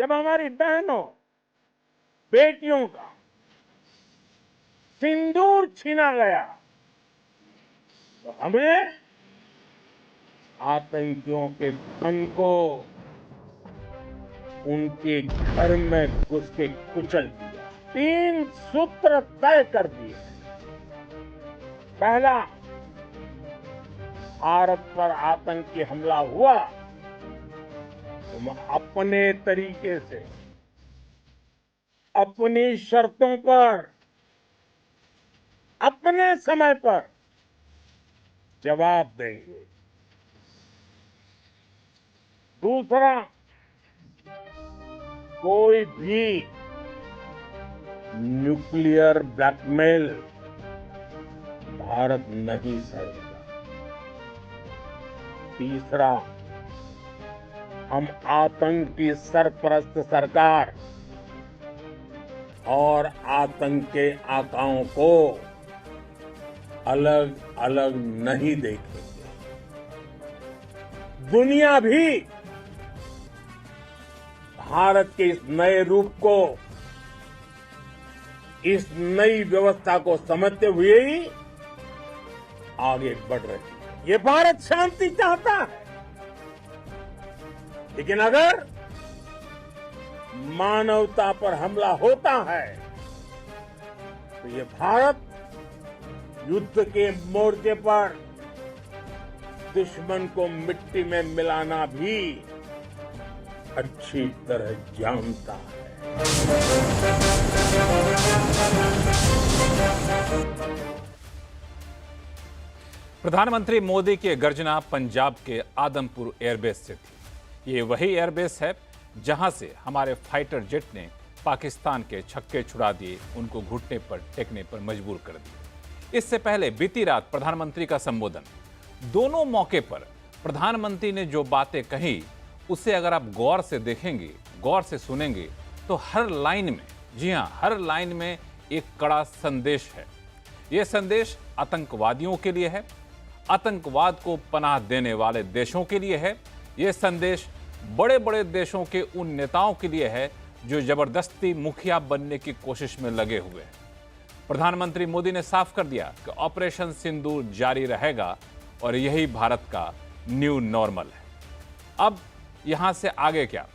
जब हमारी बहनों बेटियों का सिंदूर छीना गया तो हमें आतंकियों के धन को उनके घर में घुस के कुचल दिया। 3 सूत्र तय कर दिए। पहला, भारत पर आतंकी हमला हुआ तो हम अपने तरीके से, अपनी शर्तों पर, अपने समय पर जवाब देंगे। दूसरा, कोई भी न्यूक्लियर ब्लैकमेल भारत नहीं सहेगा। तीसरा, हम आतंक की सरपरस्त सरकार और आतंक के आकाओं को अलग अलग नहीं देखेंगे। दुनिया भी भारत के इस नए रूप को, इस नई व्यवस्था को समझते हुए ही आगे बढ़ रही है। ये भारत शांति चाहता है, लेकिन अगर मानवता पर हमला होता है तो ये भारत युद्ध के मोर्चे पर दुश्मन को मिट्टी में मिलाना भी अच्छी तरह जानता है। प्रधानमंत्री मोदी की गर्जना पंजाब के आदमपुर एयरबेस से थी। ये वही एयरबेस है जहां से हमारे फाइटर जेट ने पाकिस्तान के छक्के छुड़ा दिए, उनको घुटने पर टेकने पर मजबूर कर दिया। इससे पहले बीती रात प्रधानमंत्री का संबोधन, दोनों मौके पर प्रधानमंत्री ने जो बातें कही उसे अगर आप गौर से देखेंगे, गौर से सुनेंगे तो हर लाइन में, जी हां, हर लाइन में एक कड़ा संदेश है। यह संदेश आतंकवादियों के लिए है, आतंकवाद को पनाह देने वाले देशों के लिए है। यह संदेश बड़े बड़े देशों के उन नेताओं के लिए है जो जबरदस्ती मुखिया बनने की कोशिश में लगे हुए हैं। प्रधानमंत्री मोदी ने साफ कर दिया कि ऑपरेशन सिंदूर जारी रहेगा और यही भारत का न्यू नॉर्मल है। अब यहां से आगे क्या,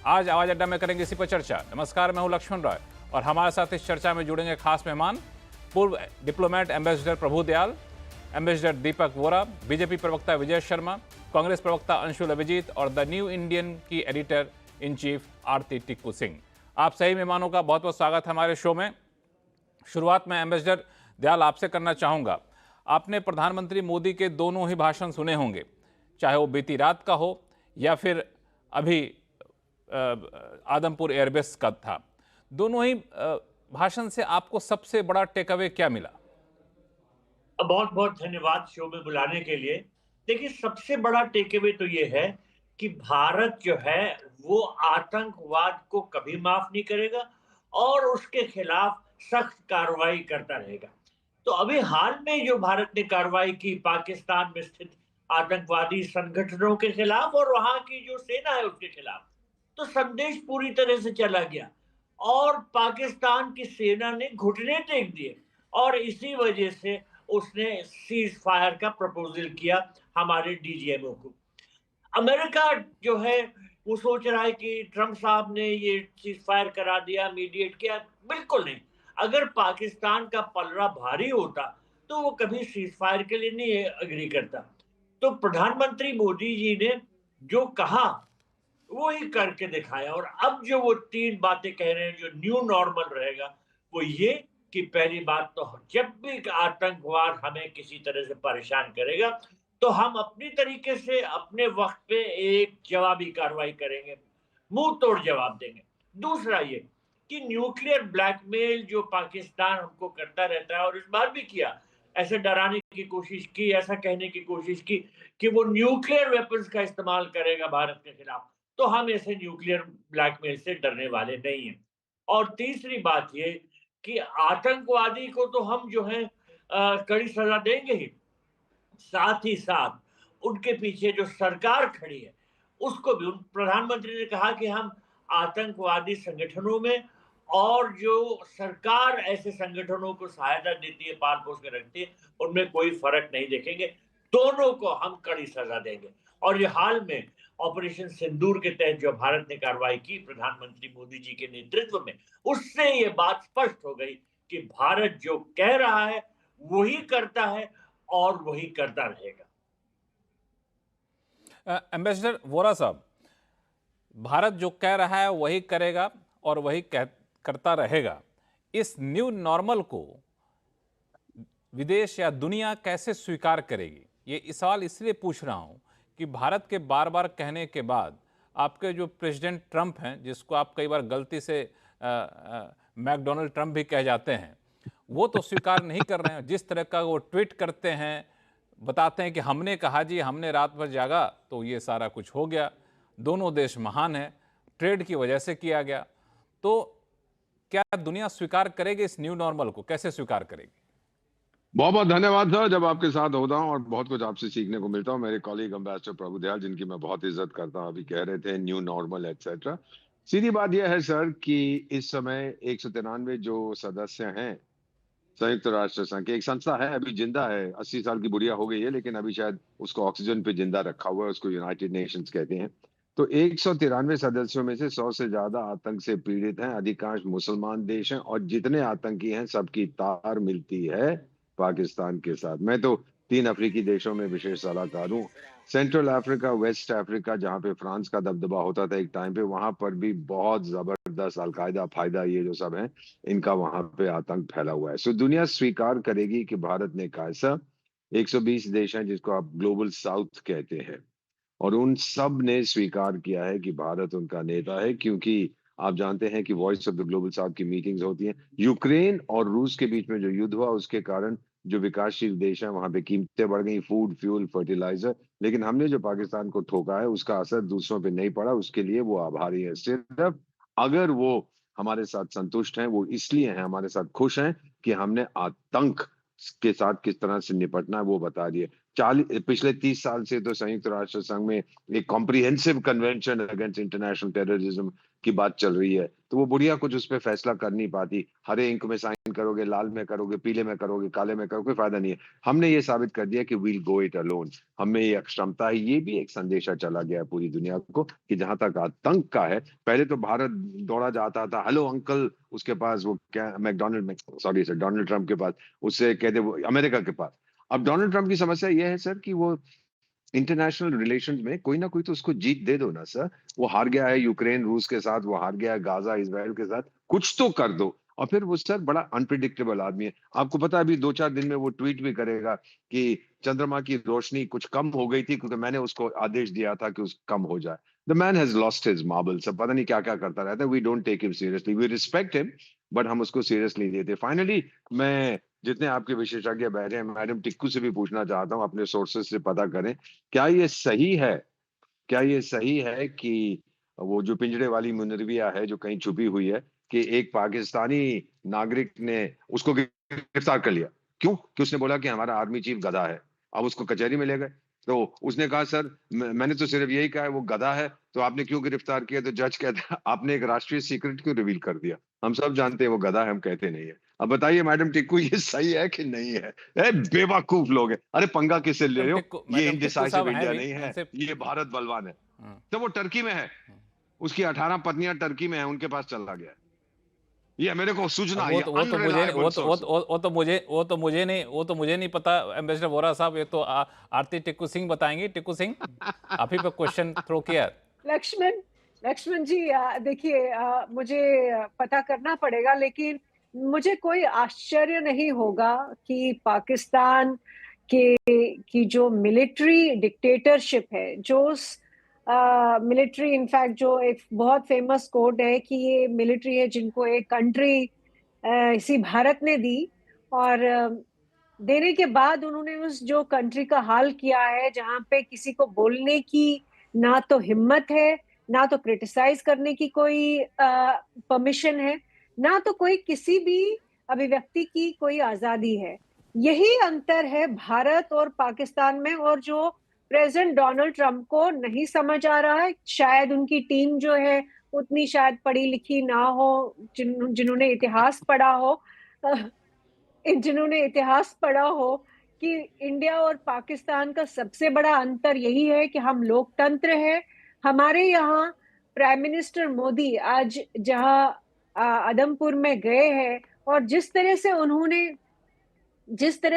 आज आवाज अड्डा में करेंगे इसी पर चर्चा। नमस्कार, मैं हूं लक्ष्मण रॉय और हमारे साथ इस चर्चा में जुड़ेंगे खास मेहमान, पूर्व डिप्लोमेट एम्बेसडर प्रभु दयाल, एम्बेसडर दीपक वोरा, बीजेपी प्रवक्ता विजय शर्मा, कांग्रेस प्रवक्ता अंशुल अभिजीत और द न्यू इंडियन की एडिटर इन चीफ आरती टिक्कू सिंह। आप सही मेहमानों का बहुत बहुत स्वागत है हमारे शो में। शुरुआत में एम्बेसडर दयाल आपसे करना चाहूँगा। आपने प्रधानमंत्री मोदी के दोनों ही भाषण सुने होंगे, चाहे वो बीती रात का हो या फिर अभी आदमपुर एयरबेस का था। दोनों ही भाषण से आपको सबसे बड़ा टेक अवे क्या मिला? बहुत बहुत धन्यवाद शो में बुलाने के लिए। देखिए, सबसे बड़ा टेक अवे तो ये है कि भारत जो है वो आतंकवाद को कभी माफ नहीं करेगा और उसके खिलाफ सख्त कार्रवाई करता रहेगा। तो अभी हाल में जो भारत ने कार्रवाई की पाकिस्तान में स्थित आतंकवादी संगठनों के खिलाफ और वहां की जो सेना है उसके खिलाफ, तो संदेश पूरी तरह से चला गया और पाकिस्तान की सेना ने घुटने टेक दिए और इसी वजह से उसने सीज फायर का प्रपोजल किया हमारे डीजीएमओ को। अमेरिका जो है वो सोच रहा है कि ट्रंप साहब ने ये सीज फायर करा दिया, मीडिएट किया। बिल्कुल नहीं। अगर पाकिस्तान का पलड़ा भारी होता तो वो कभी सीज फायर के लिए नहीं एग्री करता। तो प्रधानमंत्री मोदी जी ने जो कहा वो ही करके दिखाया और अब जो वो 3 बातें कह रहे हैं जो न्यू नॉर्मल रहेगा, वो ये कि पहली बात तो जब भी आतंकवाद हमें किसी तरह से परेशान करेगा तो हम अपनी तरीके से अपने वक्त पे एक जवाबी कार्रवाई करेंगे, मुंह तोड़ जवाब देंगे। दूसरा ये कि न्यूक्लियर ब्लैकमेल जो पाकिस्तान हमको करता रहता है और इस बार भी किया, ऐसे डराने की कोशिश की, ऐसा कहने की कोशिश की कि वो न्यूक्लियर वेपन्स का इस्तेमाल करेगा भारत के खिलाफ, तो हम ऐसे न्यूक्लियर ब्लैकमेल से डरने वाले नहीं हैं। और तीसरी बात ये कि आतंकवादी को तो हम जो है कड़ी सजा देंगे ही, साथ ही साथ उनके पीछे जो सरकार खड़ी है उसको भी, प्रधानमंत्री ने कहा कि हम आतंकवादी संगठनों में और जो सरकार ऐसे संगठनों को सहायता देती है, पाल पोस के रखती है, उनमें कोई फर्क नहीं देखेंगे। दोनों को हम कड़ी सजा देंगे। और ये हाल में ऑपरेशन सिंदूर के तहत जो भारत ने कार्रवाई की प्रधानमंत्री मोदी जी के नेतृत्व में, उससे ये बात स्पष्ट हो गई कि भारत जो कह रहा है वही करता है और वही करता रहेगा। एम्बेसडर वोरा साहब, भारत जो कह रहा है वही करेगा और वही करता रहेगा, इस न्यू नॉर्मल को विदेश या दुनिया कैसे स्वीकार करेगी? ये सवाल इसलिए पूछ रहा हूं कि भारत के बार बार कहने के बाद आपके जो प्रेसिडेंट ट्रंप हैं, जिसको आप कई बार गलती से मैकडोनल्ड ट्रंप भी कह जाते हैं, वो तो स्वीकार नहीं कर रहे हैं। जिस तरह का वो ट्वीट करते हैं, बताते हैं कि हमने कहा जी, हमने रात भर जागा तो ये सारा कुछ हो गया, दोनों देश महान हैं, ट्रेड की वजह से किया गया। तो क्या दुनिया स्वीकार करेगी इस न्यू नॉर्मल को? कैसे स्वीकार करेगी? बहुत बहुत धन्यवाद सर। जब आपके साथ होता हूँ और बहुत कुछ आपसे सीखने को मिलता हूँ। मेरे कॉलीग एम्बेसडर प्रभु दयाल, जिनकी मैं बहुत इज्जत करता हूँ, अभी कह रहे थे न्यू नॉर्मल एक्सेट्रा। सीधी बात यह है सर कि इस समय 193 जो सदस्य हैं संयुक्त राष्ट्र संघ की, एक संस्था है, अभी जिंदा है, 80 साल की बुढ़िया हो गई है, लेकिन अभी शायद उसको ऑक्सीजन पे जिंदा रखा हुआ है, उसको यूनाइटेड नेशंस कहते हैं। तो 193 सदस्यों में से 100 से ज्यादा आतंक से पीड़ित हैं, अधिकांश मुसलमान देश हैं, और जितने आतंकी हैं सबकी तार मिलती है पाकिस्तान के साथ। मैं तो 3 अफ्रीकी देशों में विशेष सलाहकार हूँ। सेंट्रल अफ्रीका, वेस्ट अफ्रीका, जहाँ पे फ्रांस का दबदबा होता था एक टाइम पे, वहां पर भी बहुत जबरदस्त अलकायदा फायदा ये जो सब है, इनका वहां पे आतंक फैला हुआ है। सो दुनिया स्वीकार करेगी कि भारत ने कहा सर, 120 देश हैं जिसको आप ग्लोबल साउथ कहते हैं, और उन सब ने स्वीकार किया है कि भारत उनका नेता है। क्योंकि आप जानते हैं कि voice of the global south की मीटिंग्स होती हैं। यूक्रेन और रूस के बीच में जो युद्ध हुआ, उसके कारण जो विकासशील देश हैं वहां पे कीमतें बढ़ गई, फूड, फ्यूल, फर्टिलाइजर, लेकिन हमने जो पाकिस्तान को ठोका है उसका असर दूसरों पे नहीं पड़ा। उसके लिए वो आभारी है। सिर्फ अगर वो हमारे साथ संतुष्ट हैं, वो इसलिए हैं, हमारे साथ खुश हैं कि हमने आतंक के साथ किस तरह से निपटना है वो बता दिए। पिछले 30 साल से तो संयुक्त राष्ट्र संघ में एक comprehensive convention against international terrorism की बात चल रही है, तो वो बुढ़िया कुछ उस पर फैसला कर नहीं पाती। हरे इंक में साइन करोगे, लाल में करोगे, पीले में करोगे, काले में करोगे, कोई फायदा नहीं है। हमने ये साबित कर दिया कि वील गो इट अलोन, हमें ये क्षमता है। ये भी एक संदेशा चला गया पूरी दुनिया को कि जहां तक आतंक का है, पहले तो भारत दौड़ा जाता था, हेलो अंकल, उसके पास वो क्या सॉरी सर, डोनाल्ड ट्रंप के पास, उससे कहते वो अमेरिका के पास। अब डोनाल्ड ट्रंप की समस्या यह है सर कि वो इंटरनेशनल रिलेशंस में कोई ना कोई तो उसको जीत दे दो ना सर। वो हार गया है यूक्रेन रूस के साथ, वो हार गया है गाजा इजराइल के साथ, कुछ तो कर दो। और फिर वो सर बड़ा अनप्रिडिक्टेबल आदमी है। आपको पता है अभी 2-4 दिन में वो ट्वीट भी करेगा कि चंद्रमा की रोशनी कुछ कम हो गई थी क्योंकि मैंने उसको आदेश दिया था कि उस कम हो जाए। The man has lost his marble. सब पता नहीं क्या क्या करता रहता है। We don't take him seriously, we respect him, but हम उसको सीरियसली नहीं लेते। फाइनली मैं जितने आपके विशेषज्ञ बैठे हैं, मैडम टिक्कू से भी पूछना चाहता हूं, अपने सोर्सेस से पता करें, क्या ये सही है, क्या ये सही है कि वो जो पिंजड़े वाली मुनरविया है जो कहीं छुपी हुई है, कि एक पाकिस्तानी नागरिक ने उसको गिरफ्तार कर लिया? क्यों? कि उसने बोला कि हमारा आर्मी चीफ गधा है। अब उसको कचहरी में ले गए, तो उसने कहा सर मैंने तो सिर्फ यही कहा है वो गधा है, तो आपने क्यों गिरफ्तार किया? तो जज कहता है आपने एक राष्ट्रीय सीक्रेट क्यों रिवील कर दिया? हम सब जानते हैं वो गधा है, हम कहते नहीं है। अब बताइए मैडम टिक्कू, ये सही है कि नहीं है? बेवकूफ लोग हैं। अरे पंगा किससे ले रहे हो? ये मैडम टिक्कू साहब इनडिसाइसिव हैं इंडिया भी, नहीं है, उनसे ये भारत बलवान है। हाँ। तो वो टर्की में है, उसकी 18 पत्नियां टर्की में है, उनके पास चला गया है। ये मेरे को सूचना, वो ये तो वो तो मुझे नहीं- अनरिलायबल वो तो वो सोर्स। तो वो तो मुझे नहीं पता एम्बेसडर वोरा साहब। ये तो आरती टिक्कू सिंह बताएंगे। टिक्कू सिंह, आप ही पे क्वेश्चन थ्रो किया। लक्ष्मण लक्ष्मण जी, देखिए, मुझे पता करना पड़ेगा, लेकिन मुझे कोई आश्चर्य नहीं होगा कि पाकिस्तान के की जो मिलिट्री डिक्टेटरशिप है, जो मिलिट्री, इनफैक्ट जो एक बहुत फेमस कोड है कि ये मिलिट्री है जिनको एक कंट्री इसी भारत ने दी, और देने के बाद उन्होंने उस जो कंट्री का हाल किया है, जहां पे किसी को बोलने की ना तो हिम्मत है, ना तो क्रिटिसाइज करने की कोई परमिशन है, ना तो कोई किसी भी अभिव्यक्ति की कोई आजादी है। यही अंतर है भारत और पाकिस्तान में, और जो प्रेसिडेंट डोनाल्ड ट्रंप को नहीं समझ आ रहा है, शायद उनकी टीम जो है उतनी शायद पढ़ी लिखी ना हो, जिन्होंने इतिहास पढ़ा हो, जिन्होंने इतिहास पढ़ा हो कि इंडिया और पाकिस्तान का सबसे बड़ा अंतर यही है कि हम लोकतंत्र है। हमारे यहाँ प्राइम मिनिस्टर मोदी आज जहाँ आदमपुर में गए हैं, और जिस तरह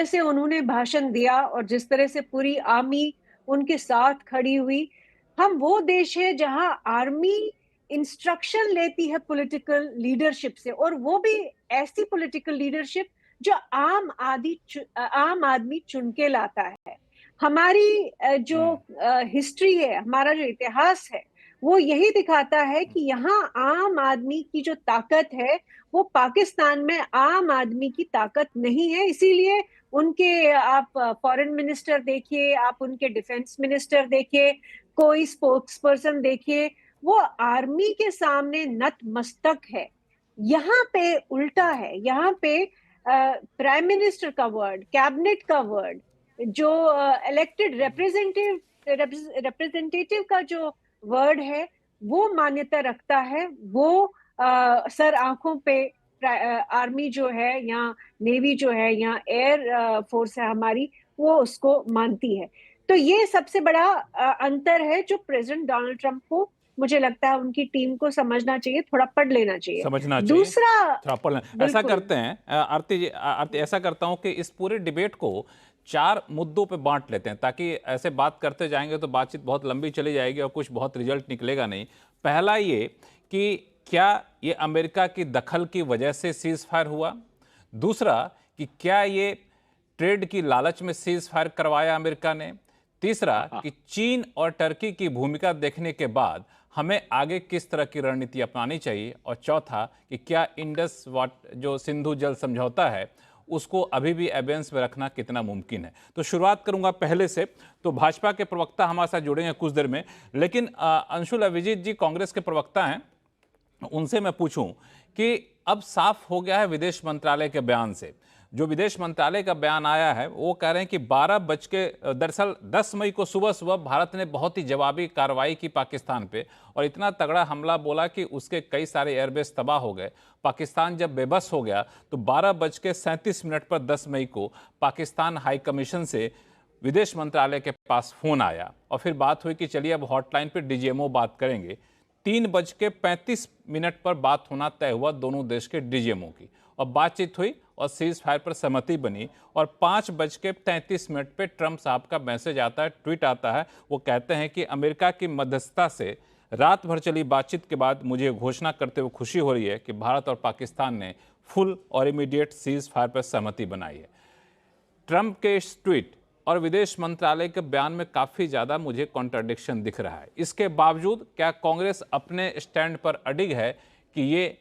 से उन्होंने भाषण दिया और जिस तरह से पूरी आर्मी उनके साथ खड़ी हुई, हम वो देश है जहां आर्मी इंस्ट्रक्शन लेती है पॉलिटिकल लीडरशिप से, और वो भी ऐसी पॉलिटिकल लीडरशिप जो आम आदमी चुन के लाता है। हमारी जो हिस्ट्री है, हमारा जो इतिहास है, वो यही दिखाता है कि यहाँ आम आदमी की जो ताकत है वो पाकिस्तान में आम आदमी की ताकत नहीं है। इसीलिए उनके आप फॉरेन मिनिस्टर देखिए, आप उनके डिफेंस मिनिस्टर देखिए, कोई स्पोक्स पर्सन देखिए, वो आर्मी के सामने नतमस्तक है। यहाँ पे उल्टा है, यहाँ पे प्राइम मिनिस्टर का वर्ड, कैबिनेट का वर्ड, जो इलेक्टेड रिप्रेजेंटेटिव का जो वर्ड है वो मान्यता रखता है। वो सर आंखों पे आर्मी जो है या नेवी जो है या एयर फोर्स है हमारी, वो उसको मानती है। तो ये सबसे बड़ा अंतर है जो प्रेसिडेंट डोनाल्ड ट्रंप को, मुझे लगता है उनकी टीम को समझना चाहिए, थोड़ा पढ़ लेना चाहिए, समझना चाहिए, दूसरा थोड़ा पढ़ लेना। ऐसा करते हैं आरती जी, आरती, ऐसा करता हूं कि इस पूरे डिबेट को 4 मुद्दों पे बांट लेते हैं, ताकि ऐसे बात करते जाएंगे तो बातचीत बहुत लंबी चली जाएगी और कुछ बहुत रिजल्ट निकलेगा नहीं। पहला ये कि क्या ये अमेरिका की दखल की वजह से सीज फायर हुआ। दूसरा कि क्या ये ट्रेड की लालच में सीज फायर करवाया अमेरिका ने। तीसरा कि चीन और टर्की की भूमिका देखने के बाद हमें आगे किस तरह की रणनीति अपनानी चाहिए। और चौथा कि क्या इंडस जो सिंधु जल समझौता है उसको अभी भी एबेंस में रखना कितना मुमकिन है। तो शुरुआत करूंगा पहले से। तो भाजपा के प्रवक्ता हमारे साथ जुड़ेंगे कुछ देर में, लेकिन अंशुल अभिजीत जी कांग्रेस के प्रवक्ता हैं, उनसे मैं पूछूं कि अब साफ हो गया है विदेश मंत्रालय के बयान से, जो विदेश मंत्रालय का बयान आया है वो कह रहे हैं कि दरअसल 10 मई को सुबह सुबह भारत ने बहुत ही जवाबी कार्रवाई की पाकिस्तान पे, और इतना तगड़ा हमला बोला कि उसके कई सारे एयरबेस तबाह हो गए। पाकिस्तान जब बेबस हो गया तो 12:37 पर 10 मई को पाकिस्तान हाई कमीशन से विदेश मंत्रालय के पास फोन आया और फिर बात हुई कि चलिए अब हॉटलाइन पर डीजीएमओ बात करेंगे। 3:35 पर बात होना तय हुआ दोनों देश के डीजीएमओ की, और बातचीत हुई और सीज फायर पर सहमति बनी। और 5:33 पे ट्रंप साहब का मैसेज आता है, ट्वीट आता है। वो कहते हैं कि अमेरिका की मध्यस्थता से रात भर चली बातचीत के बाद मुझे घोषणा करते हुए खुशी हो रही है कि भारत और पाकिस्तान ने फुल और इमीडिएट सीज फायर पर सहमति बनाई है। ट्रंप के इस ट्वीट और विदेश मंत्रालय के बयान में काफ़ी ज़्यादा मुझे कॉन्ट्रडिक्शन दिख रहा है। इसके बावजूद क्या कांग्रेस अपने स्टैंड पर अडिग है कि ये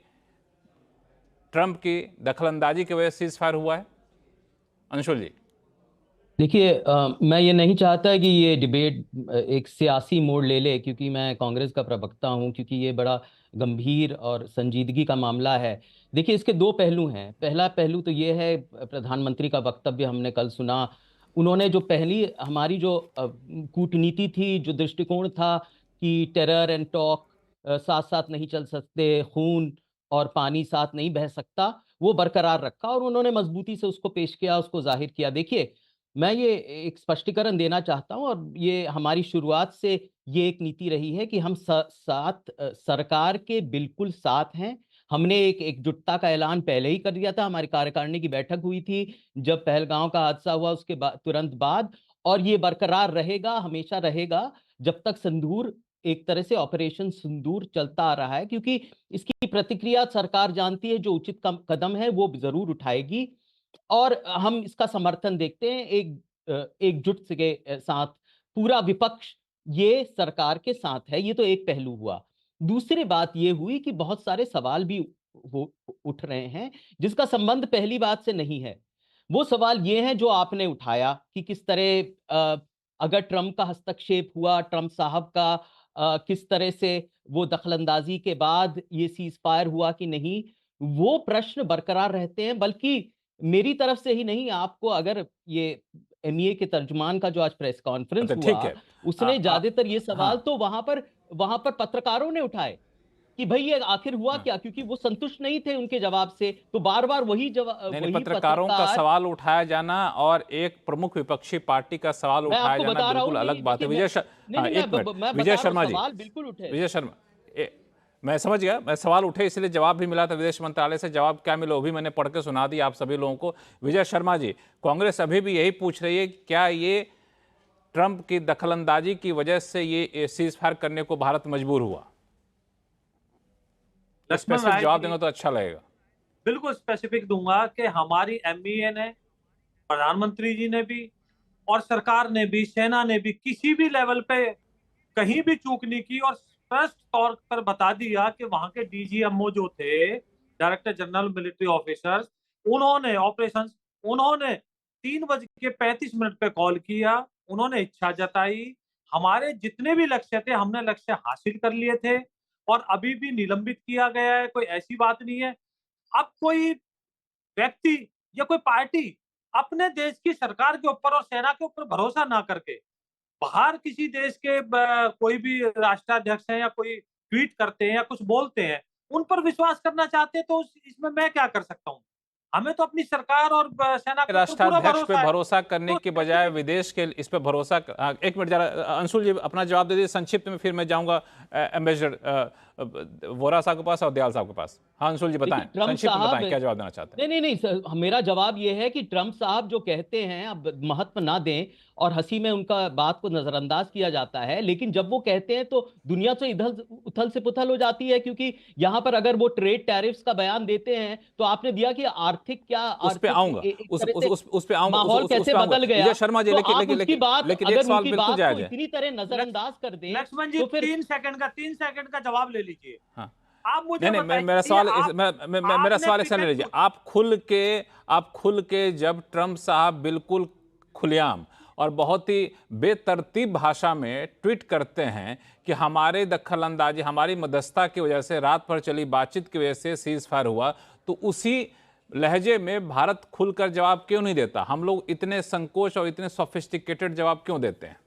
ट्रंप की दखलंदाजी की वजह से सीज फायर हुआ है? अंशुल जी। देखिए, मैं ये नहीं चाहता कि ये डिबेट एक सियासी मोड़ ले ले, क्योंकि मैं कांग्रेस का प्रवक्ता हूं, क्योंकि ये बड़ा गंभीर और संजीदगी का मामला है। देखिए, इसके 2 पहलू हैं। पहला पहलू तो ये है, प्रधानमंत्री का वक्तव्य हमने कल सुना। उन्होंने जो पहली हमारी जो कूटनीति थी, जो दृष्टिकोण था कि टेरर एंड टॉक साथ साथ नहीं चल सकते, खून और पानी साथ नहीं बह सकता, वो बरकरार रखा और उन्होंने मजबूती से उसको पेश किया, उसको जाहिर किया। देखिए, मैं ये एक स्पष्टीकरण देना चाहता हूं, और ये हमारी शुरुआत से ये एक नीति रही है कि हम सरकार के बिल्कुल साथ हैं। हमने एक एकजुटता का ऐलान पहले ही कर दिया था, हमारी कार्यकारिणी की बैठक हुई थी जब पहलगांव का हादसा हुआ, उसके बाद तुरंत बाद, और ये बरकरार रहेगा, हमेशा रहेगा जब तक सिंदूर, एक तरह से ऑपरेशन सिंदूर चलता आ रहा है, क्योंकि इसकी प्रतिक्रिया सरकार जानती है, जो उचित कदम है वो जरूर उठाएगी, और हम इसका समर्थन देखते हैं एकजुट के साथ। पूरा विपक्ष ये सरकार के साथ है। ये तो एक पहलू हुआ। दूसरी बात ये हुई कि बहुत सारे सवाल भी उठ रहे हैं जिसका संबंध पहली बात से नहीं है। वो सवाल ये है जो आपने उठाया कि किस तरह अगर ट्रंप का हस्तक्षेप हुआ, ट्रंप साहब का किस तरह से वो दखलंदाजी के बाद ये सीज फायर हुआ कि नहीं, वो प्रश्न बरकरार रहते हैं। बल्कि मेरी तरफ से ही नहीं, आपको अगर ये एमईए के तर्जुमान का जो आज प्रेस कॉन्फ्रेंस अच्छा, ठीक हुआ, है। उसने ज्यादातर ये सवाल हाँ। तो वहां पर पत्रकारों ने उठाए कि भाई ये आखिर हुआ क्या, क्योंकि वो संतुष्ट नहीं थे उनके जवाब से, तो बार बार वही जवाब, नहीं, वही पत्रकारों का पत्रकार। सवाल उठाया जाना और एक प्रमुख विपक्षी पार्टी का सवाल मैं उठाया आपको जाना बता रहा बिल्कुल हूँ, अलग नहीं बात है। देखिए, नहीं नहीं, एक मिनट, मैं विजय बता रहा हूँ, शर्मा जी, सवाल बिल्कुल उठे। विजय शर्मा, मैं समझ गया, मैं सवाल उठे इसलिए जवाब भी मिला था विदेश मंत्रालय से, जवाब क्या मिला वो भी मैंने पढ़ के सुना दिया आप सभी लोगों को। विजय शर्मा जी, कांग्रेस अभी भी यही पूछ रही है, क्या ये ट्रंप की दखलंदाजी की वजह से ये सीज फायर करने को भारत मजबूर हुआ? लक्ष्मण स्पेसिफिक राय जवाब जी, देंगे तो अच्छा लगेगा। बिल्कुल स्पेसिफिक दूंगा कि हमारी एमईए ने, प्रधानमंत्री जी ने भी और सरकार ने भी, सेना ने भी किसी भी लेवल पे कहीं भी चूक नहीं की और स्पष्ट तौर पर बता दिया कि वहां के डीजीएमओ जो थे, डायरेक्टर जनरल मिलिट्री ऑफिसर्स, उन्होंने ऑपरेशंस, उन्होंने 3:35 पे कॉल किया, उन्होंने इच्छा जताई, हमारे जितने भी लक्ष्य थे हमने लक्ष्य हासिल कर लिए थे और अभी भी निलंबित किया गया है, कोई ऐसी बात नहीं है। अब कोई व्यक्ति या कोई पार्टी अपने देश की सरकार के ऊपर और सेना के ऊपर भरोसा ना करके बाहर किसी देश के कोई भी राष्ट्राध्यक्ष है या कोई ट्वीट करते हैं या कुछ बोलते हैं, उन पर विश्वास करना चाहते हैं, तो इसमें मैं क्या कर सकता हूँ? हमें तो अपनी सरकार और सेना के ऊपर पूरा राष्ट्राध्यक्ष पे भरोसा है। भरोसा करने तो के बजाय विदेश के इस पे भरोसा एक मिनट जरा अंशुल जी अपना जवाब दे दीजिए संक्षिप्त में, फिर मैं जाऊंगा एम्बेसडर वोरा साहब के पास और दयाल साहब के पास। हाँ अंशुल जी बताएं, ट्रम्प संक्षिप्त में साहब, बताएं क्या जवाब देना चाहते हैं। नहीं मेरा जवाब यह है कि ट्रम्प साहब जो कहते हैं अब महत्व ना दें और हंसी में उनका बात को नजरअंदाज किया जाता है, लेकिन जब वो कहते हैं तो दुनिया तो इधर उथल से पुथल हो जाती है, क्योंकि यहां पर अगर वो ट्रेड टैरिफ्स का बयान देते हैं तो आपने दिया कि आर्थिक क्या, उस पे आर्थिक आऊंगा, एक तरह से उस पे आऊंगा, माहौल उस कैसे पे आऊंगा बदल गया, विजय शर्मा जी। तो लेकिन आप लेकिन उसकी बात, लेकिन एक अगर सवाल उनकी बिल्कुल बात को जायज है। इतनी तरह नजरअंदाज कर दें लक्ष्मण जी, तो फिर 3 सेकंड का जवाब ले लीजिए। हाँ आप मुझे नहीं बताइए, मेरा सवाल मेरा आपने सवाल ऐसा ले पिछले लीजिए, आप खुल के जब ट्रंप साहब बिल्कुल खुलेआम और बहुत ही बेतरतीब भाषा में ट्वीट करते हैं कि हमारे दखलंदाजी, हमारी मध्यस्थता की वजह से, रात भर चली बातचीत की वजह से सीज फायर हुआ, तो उसी लहजे में भारत खुलकर जवाब क्यों नहीं देता? हम लोग इतने संकोच और इतने सोफिस्टिकेटेड जवाब क्यों देते हैं?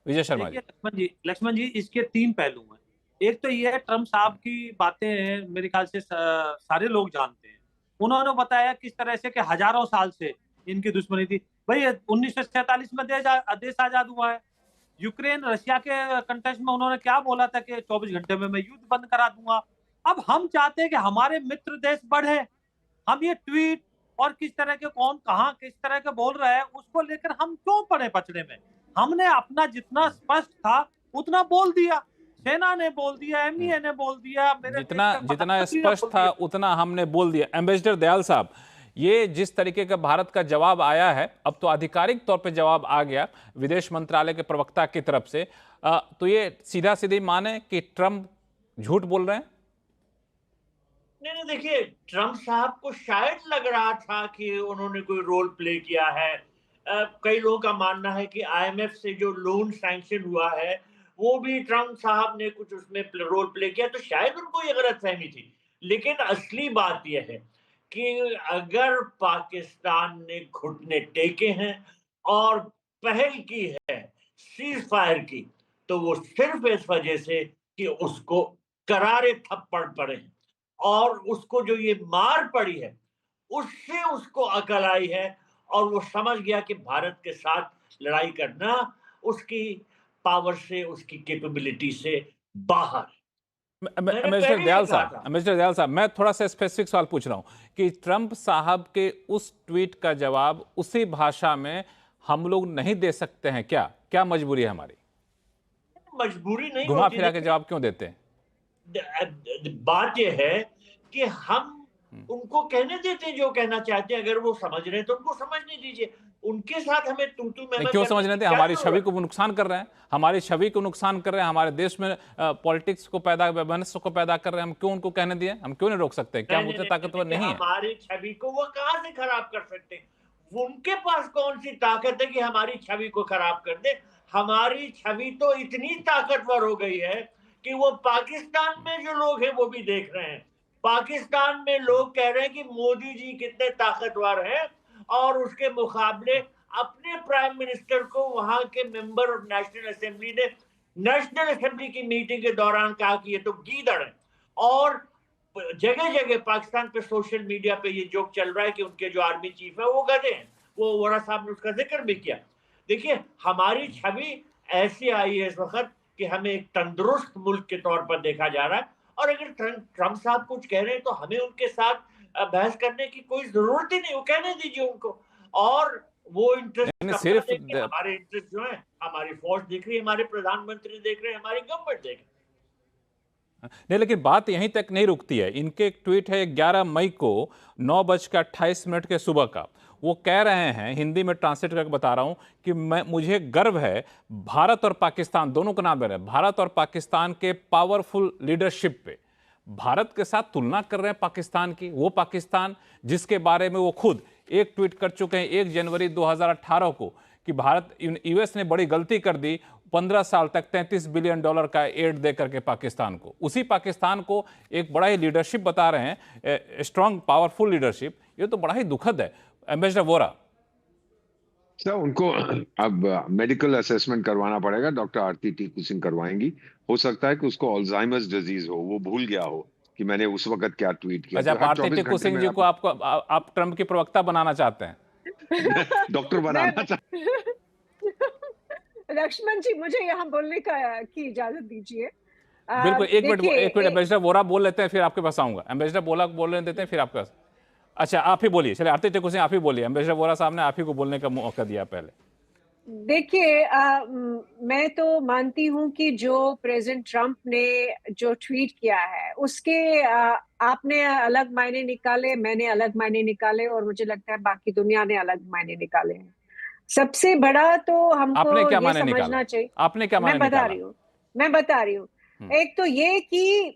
विजय शर्मा जी। देखिए लक्ष्मण जी, इसके 3 पहलू हैं। एक तो ये है, ट्रम्प साहब की बातें हैं, मेरे ख्याल से सारे लोग जानते हैं। उन्होंने बताया किस तरह से कि हजारों साल से इनकी दुश्मनी थी। भाई 1947 में देश आजाद हुआ है। यूक्रेन रशिया के कंटेस्ट में उन्होंने क्या बोला था कि 24 घंटे में मैं युद्ध बंद करा दूंगा। अब हम चाहते हैं कि हमारे मित्र देश बढ़े। हम ये ट्वीट और किस तरह के कौन कहां किस तरह के बोल रहा है उसको लेकर हम क्यों पड़े पचड़े में? हमने अपना जितना स्पष्ट था उतना बोल दिया, सेना ने बोल दिया, एमईए ने बोल दिया, मेरे जितना स्पष्ट था उतना हमने बोल दिया। एम्बेसडर दयाल साहब, ये जिस तरीके का भारत का जवाब आया है, अब तो आधिकारिक तौर पे जवाब आ गया विदेश मंत्रालय के प्रवक्ता की तरफ से, तो ये सीधा सीधी माने कि ट्रंप झूठ बोल रहे हैं? नहीं, देखिए, ट्रम्प साहब को शायद लग रहा था कि उन्होंने कोई रोल प्ले किया है। कई लोगों का मानना है कि आईएमएफ से जो लोन सैंक्शन हुआ है वो भी ट्रम्प साहब ने कुछ उसमें रोल प्ले किया, तो शायद उनको ये गलतफहमी थी। लेकिन असली बात यह है कि अगर पाकिस्तान ने घुटने टेके हैं और पहल की है सीज फायर की, तो वो सिर्फ इस वजह से कि उसको करारे थप्पड़ पड़े हैं और उसको जो ये मार पड़ी है उससे उसको अकल आई है और वो समझ गया कि भारत के साथ लड़ाई करना उसकी पावर से, उसकी कैपेबिलिटी से बाहर। एम्बेसडर दयाल साहब, मैं थोड़ा सा स्पेसिफिक सवाल पूछ रहा हूं कि ट्रंप साहब के उस ट्वीट का जवाब उसी भाषा में हम लोग नहीं दे सकते हैं क्या? क्या मजबूरी है हमारी? मजबूरी नहीं, घुमा फिरा के जवाब क्यों देते हैं? बात यह है कि हम उनको कहने देते हैं जो कहना चाहते हैं। अगर वो समझ रहे हैं तो उनको समझने दीजिए, उनके साथ हमें तू मैं क्यों समझने दें? हमारी छवि को नुकसान कर रहे हैं, हमारी छवि को नुकसान कर रहे हैं, हमारे देश में पॉलिटिक्स को पैदा, वैमनस्य को पैदा कर रहे हैं। हम क्यों उनको कहने दिए? हम क्यों नहीं रोक सकते? क्या हम उतने ताकतवर नहीं है? हमारी छवि को वो कहां से खराब कर सकते हैं? उनके पास कौन सी ताकत है कि हमारी छवि को खराब कर दे? हमारी छवि तो इतनी ताकतवर हो गई है कि वो पाकिस्तान में जो लोग हैं वो भी देख रहे हैं। पाकिस्तान में लोग कह रहे हैं कि मोदी जी कितने ताकतवर हैं और उसके मुकाबले अपने प्राइम मिनिस्टर को वहां के मेंबर ऑफ नेशनल असेंबली ने नेशनल असेंबली की मीटिंग के दौरान कहा कि ये तो गीदड़ है। और जगह जगह पाकिस्तान पे सोशल मीडिया पे ये जोक चल रहा है कि उनके जो आर्मी चीफ है वो गधे हैं। वो वोरा साहब ने उसका जिक्र भी किया। देखिए, हमारी छवि ऐसी आई है इस वक्त कि हमें एक तंदुरुस्त मुल्क के तौर पर देखा जा रहा है, और अगर ट्रंप साहब कुछ कह रहे हैं तो हमें उनके साथ बहस करने की कोई जरूरत ही नहीं, वो कहने दीजिए उनको। और वो इंटरेस्ट सिर्फ हमारे इंटरेस्ट जो है, हमारी फौज देख रही है, हमारे प्रधानमंत्री देख रहे हैं, हमारी गवर्नमेंट देख रही है। नहीं, लेकिन बात यहीं तक नहीं रुकती है। इनके एक ट्वीट है 11 मई को 9:28 के सुबह का। वो कह रहे हैं, हिंदी में ट्रांसलेट करके बता रहा हूं, कि मुझे गर्व है भारत और पाकिस्तान दोनों का नाम ले रहे हैं, भारत और पाकिस्तान के पावरफुल लीडरशिप पे। भारत के साथ तुलना कर रहे हैं पाकिस्तान की, वो पाकिस्तान जिसके बारे में वो खुद एक ट्वीट कर चुके हैं 1 जनवरी 2018 को कि भारत यूएस ने बड़ी गलती कर दी 15 साल तक $33 बिलियन का एड दे करके पाकिस्तान को। उसी पाकिस्तान को एक बड़ा ही लीडरशिप बता रहे हैं, स्ट्रांग पावरफुल लीडरशिप। ये तो बड़ा ही दुखद है। एम्बेसडर वोरा सर, उनको अब मेडिकल असेसमेंट करवाना पड़ेगा। डॉक्टर आरती टीकू सिंह करवाएंगी। हो सकता है कि उसको अल्जाइमर्स डिजीज हो, वो भूल गया हो कि मैंने उस वक्त क्या ट्वीट किया। अच्छा, आरती टीकू सिंह जी को आप ट्रंप की प्रवक्ता बनाना चाहते हैं? डॉक्टर बनाना चाहते लक्ष्मण जी, मुझे यहाँ बोलने की इजाजत दीजिए। बिल्कुल, एक मिनट एम्बेसडर वोरा बोल लेते हैं, फिर आपके पास आऊंगा। एम्बेसडर वोरा बोलने देते हैं, फिर आपके पास। अच्छा, आप ही बोलिए। चलिए, आरती टीकू सिंह आप ही बोलिए। एम्बेसडर वोरा साहब ने आप ही को बोलने का मौका दिया पहले। देखिए, मैं तो मानती हूं कि जो प्रेसिडेंट ट्रंप ने जो ट्वीट किया है उसके आपने अलग मायने निकाले, मैंने अलग मायने निकाले, और मुझे लगता है बाकी दुनिया ने अलग मायने निकाले हैं। सबसे बड़ा तो हमको ये समझना चाहिए। आपने क्या मायने निकाला? मैं बता रही हूँ। एक तो ये कि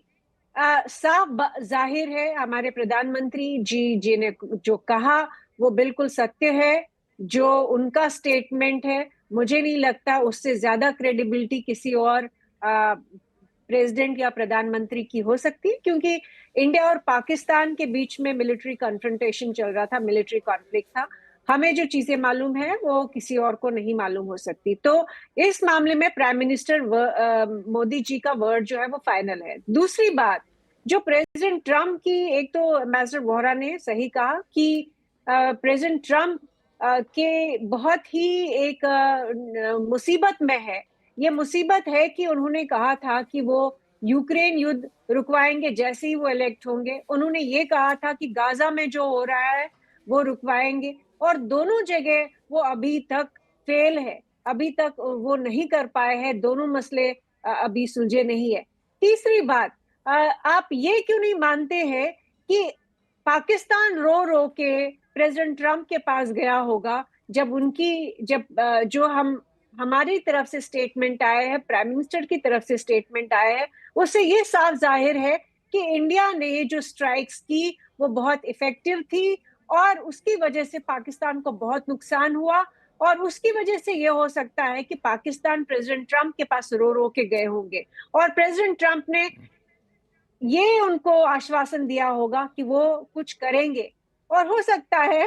साफ जाहिर है, हमारे प्रधानमंत्री जी ने जो कहा वो बिल्कुल सत्य है। जो उनका स्टेटमेंट है, मुझे नहीं लगता उससे ज्यादा क्रेडिबिलिटी किसी और प्रेसिडेंट या प्रधानमंत्री की हो सकती, क्योंकि इंडिया और पाकिस्तान के बीच में मिलिट्री कन्फ्रंटेशन चल रहा था, मिलिट्री कॉन्फ्लिक्ट था। हमें जो चीजें मालूम है वो किसी और को नहीं मालूम हो सकती। तो इस मामले में प्राइम मिनिस्टर मोदी जी का वर्ड जो है वो फाइनल है। दूसरी बात, जो प्रेसिडेंट ट्रंप की, एक तो एम्बेसडर वोहरा ने सही कहा कि प्रेसिडेंट ट्रंप के बहुत ही एक मुसीबत में है। ये मुसीबत है कि उन्होंने कहा था कि वो यूक्रेन युद्ध रुकवाएंगे जैसे ही वो इलेक्ट होंगे। उन्होंने ये कहा था कि गाजा में जो हो रहा है वो रुकवाएंगे, और दोनों जगह वो अभी तक फेल है, अभी तक वो नहीं कर पाए हैं। दोनों मसले अभी सुलझे नहीं है। तीसरी बात, आप ये क्यों नहीं मानते हैं कि पाकिस्तान रो रो के प्रेसिडेंट ट्रंप के पास गया होगा जब जो हमारी तरफ से स्टेटमेंट आए हैं, प्राइम मिनिस्टर की तरफ से स्टेटमेंट आए हैं, उससे ये साफ जाहिर है कि इंडिया ने जो स्ट्राइक्स की वो बहुत इफेक्टिव थी, और उसकी वजह से पाकिस्तान को बहुत नुकसान हुआ। और उसकी वजह से ये हो सकता है कि पाकिस्तान प्रेसिडेंट ट्रंप के पास रो रो के गए होंगे, और प्रेसिडेंट ट्रंप ने ये उनको आश्वासन दिया होगा कि वो कुछ करेंगे। और हो सकता है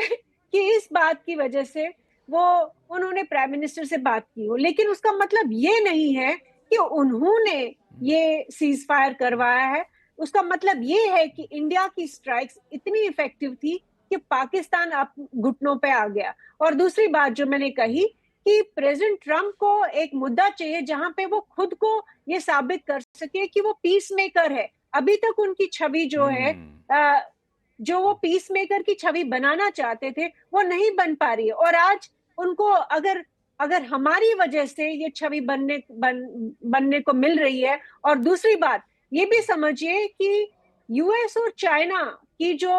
कि इस बात की वजह से उन्होंने प्राइम मिनिस्टर से बात की हो, लेकिन उसका मतलब ये नहीं है कि उन्होंने ये सीज फायर करवाया है। उसका मतलब ये है कि इंडिया की स्ट्राइक्स इतनी इफेक्टिव थी कि पाकिस्तान अब घुटनों पे आ गया। और दूसरी बात जो मैंने कही कि प्रेसिडेंट ट्रंप को एक मुद्दा चाहिए जहां पे वो खुद को ये साबित कर सके कि वो पीस मेकर है। अभी तक उनकी छवि जो है, जो वो पीस मेकर की छवि बनाना चाहते थे, वो नहीं बन पा रही है। और आज उनको अगर हमारी वजह से ये छवि बनने को मिल रही है। और दूसरी बात ये भी समझिए कि यूएस और चाइना की जो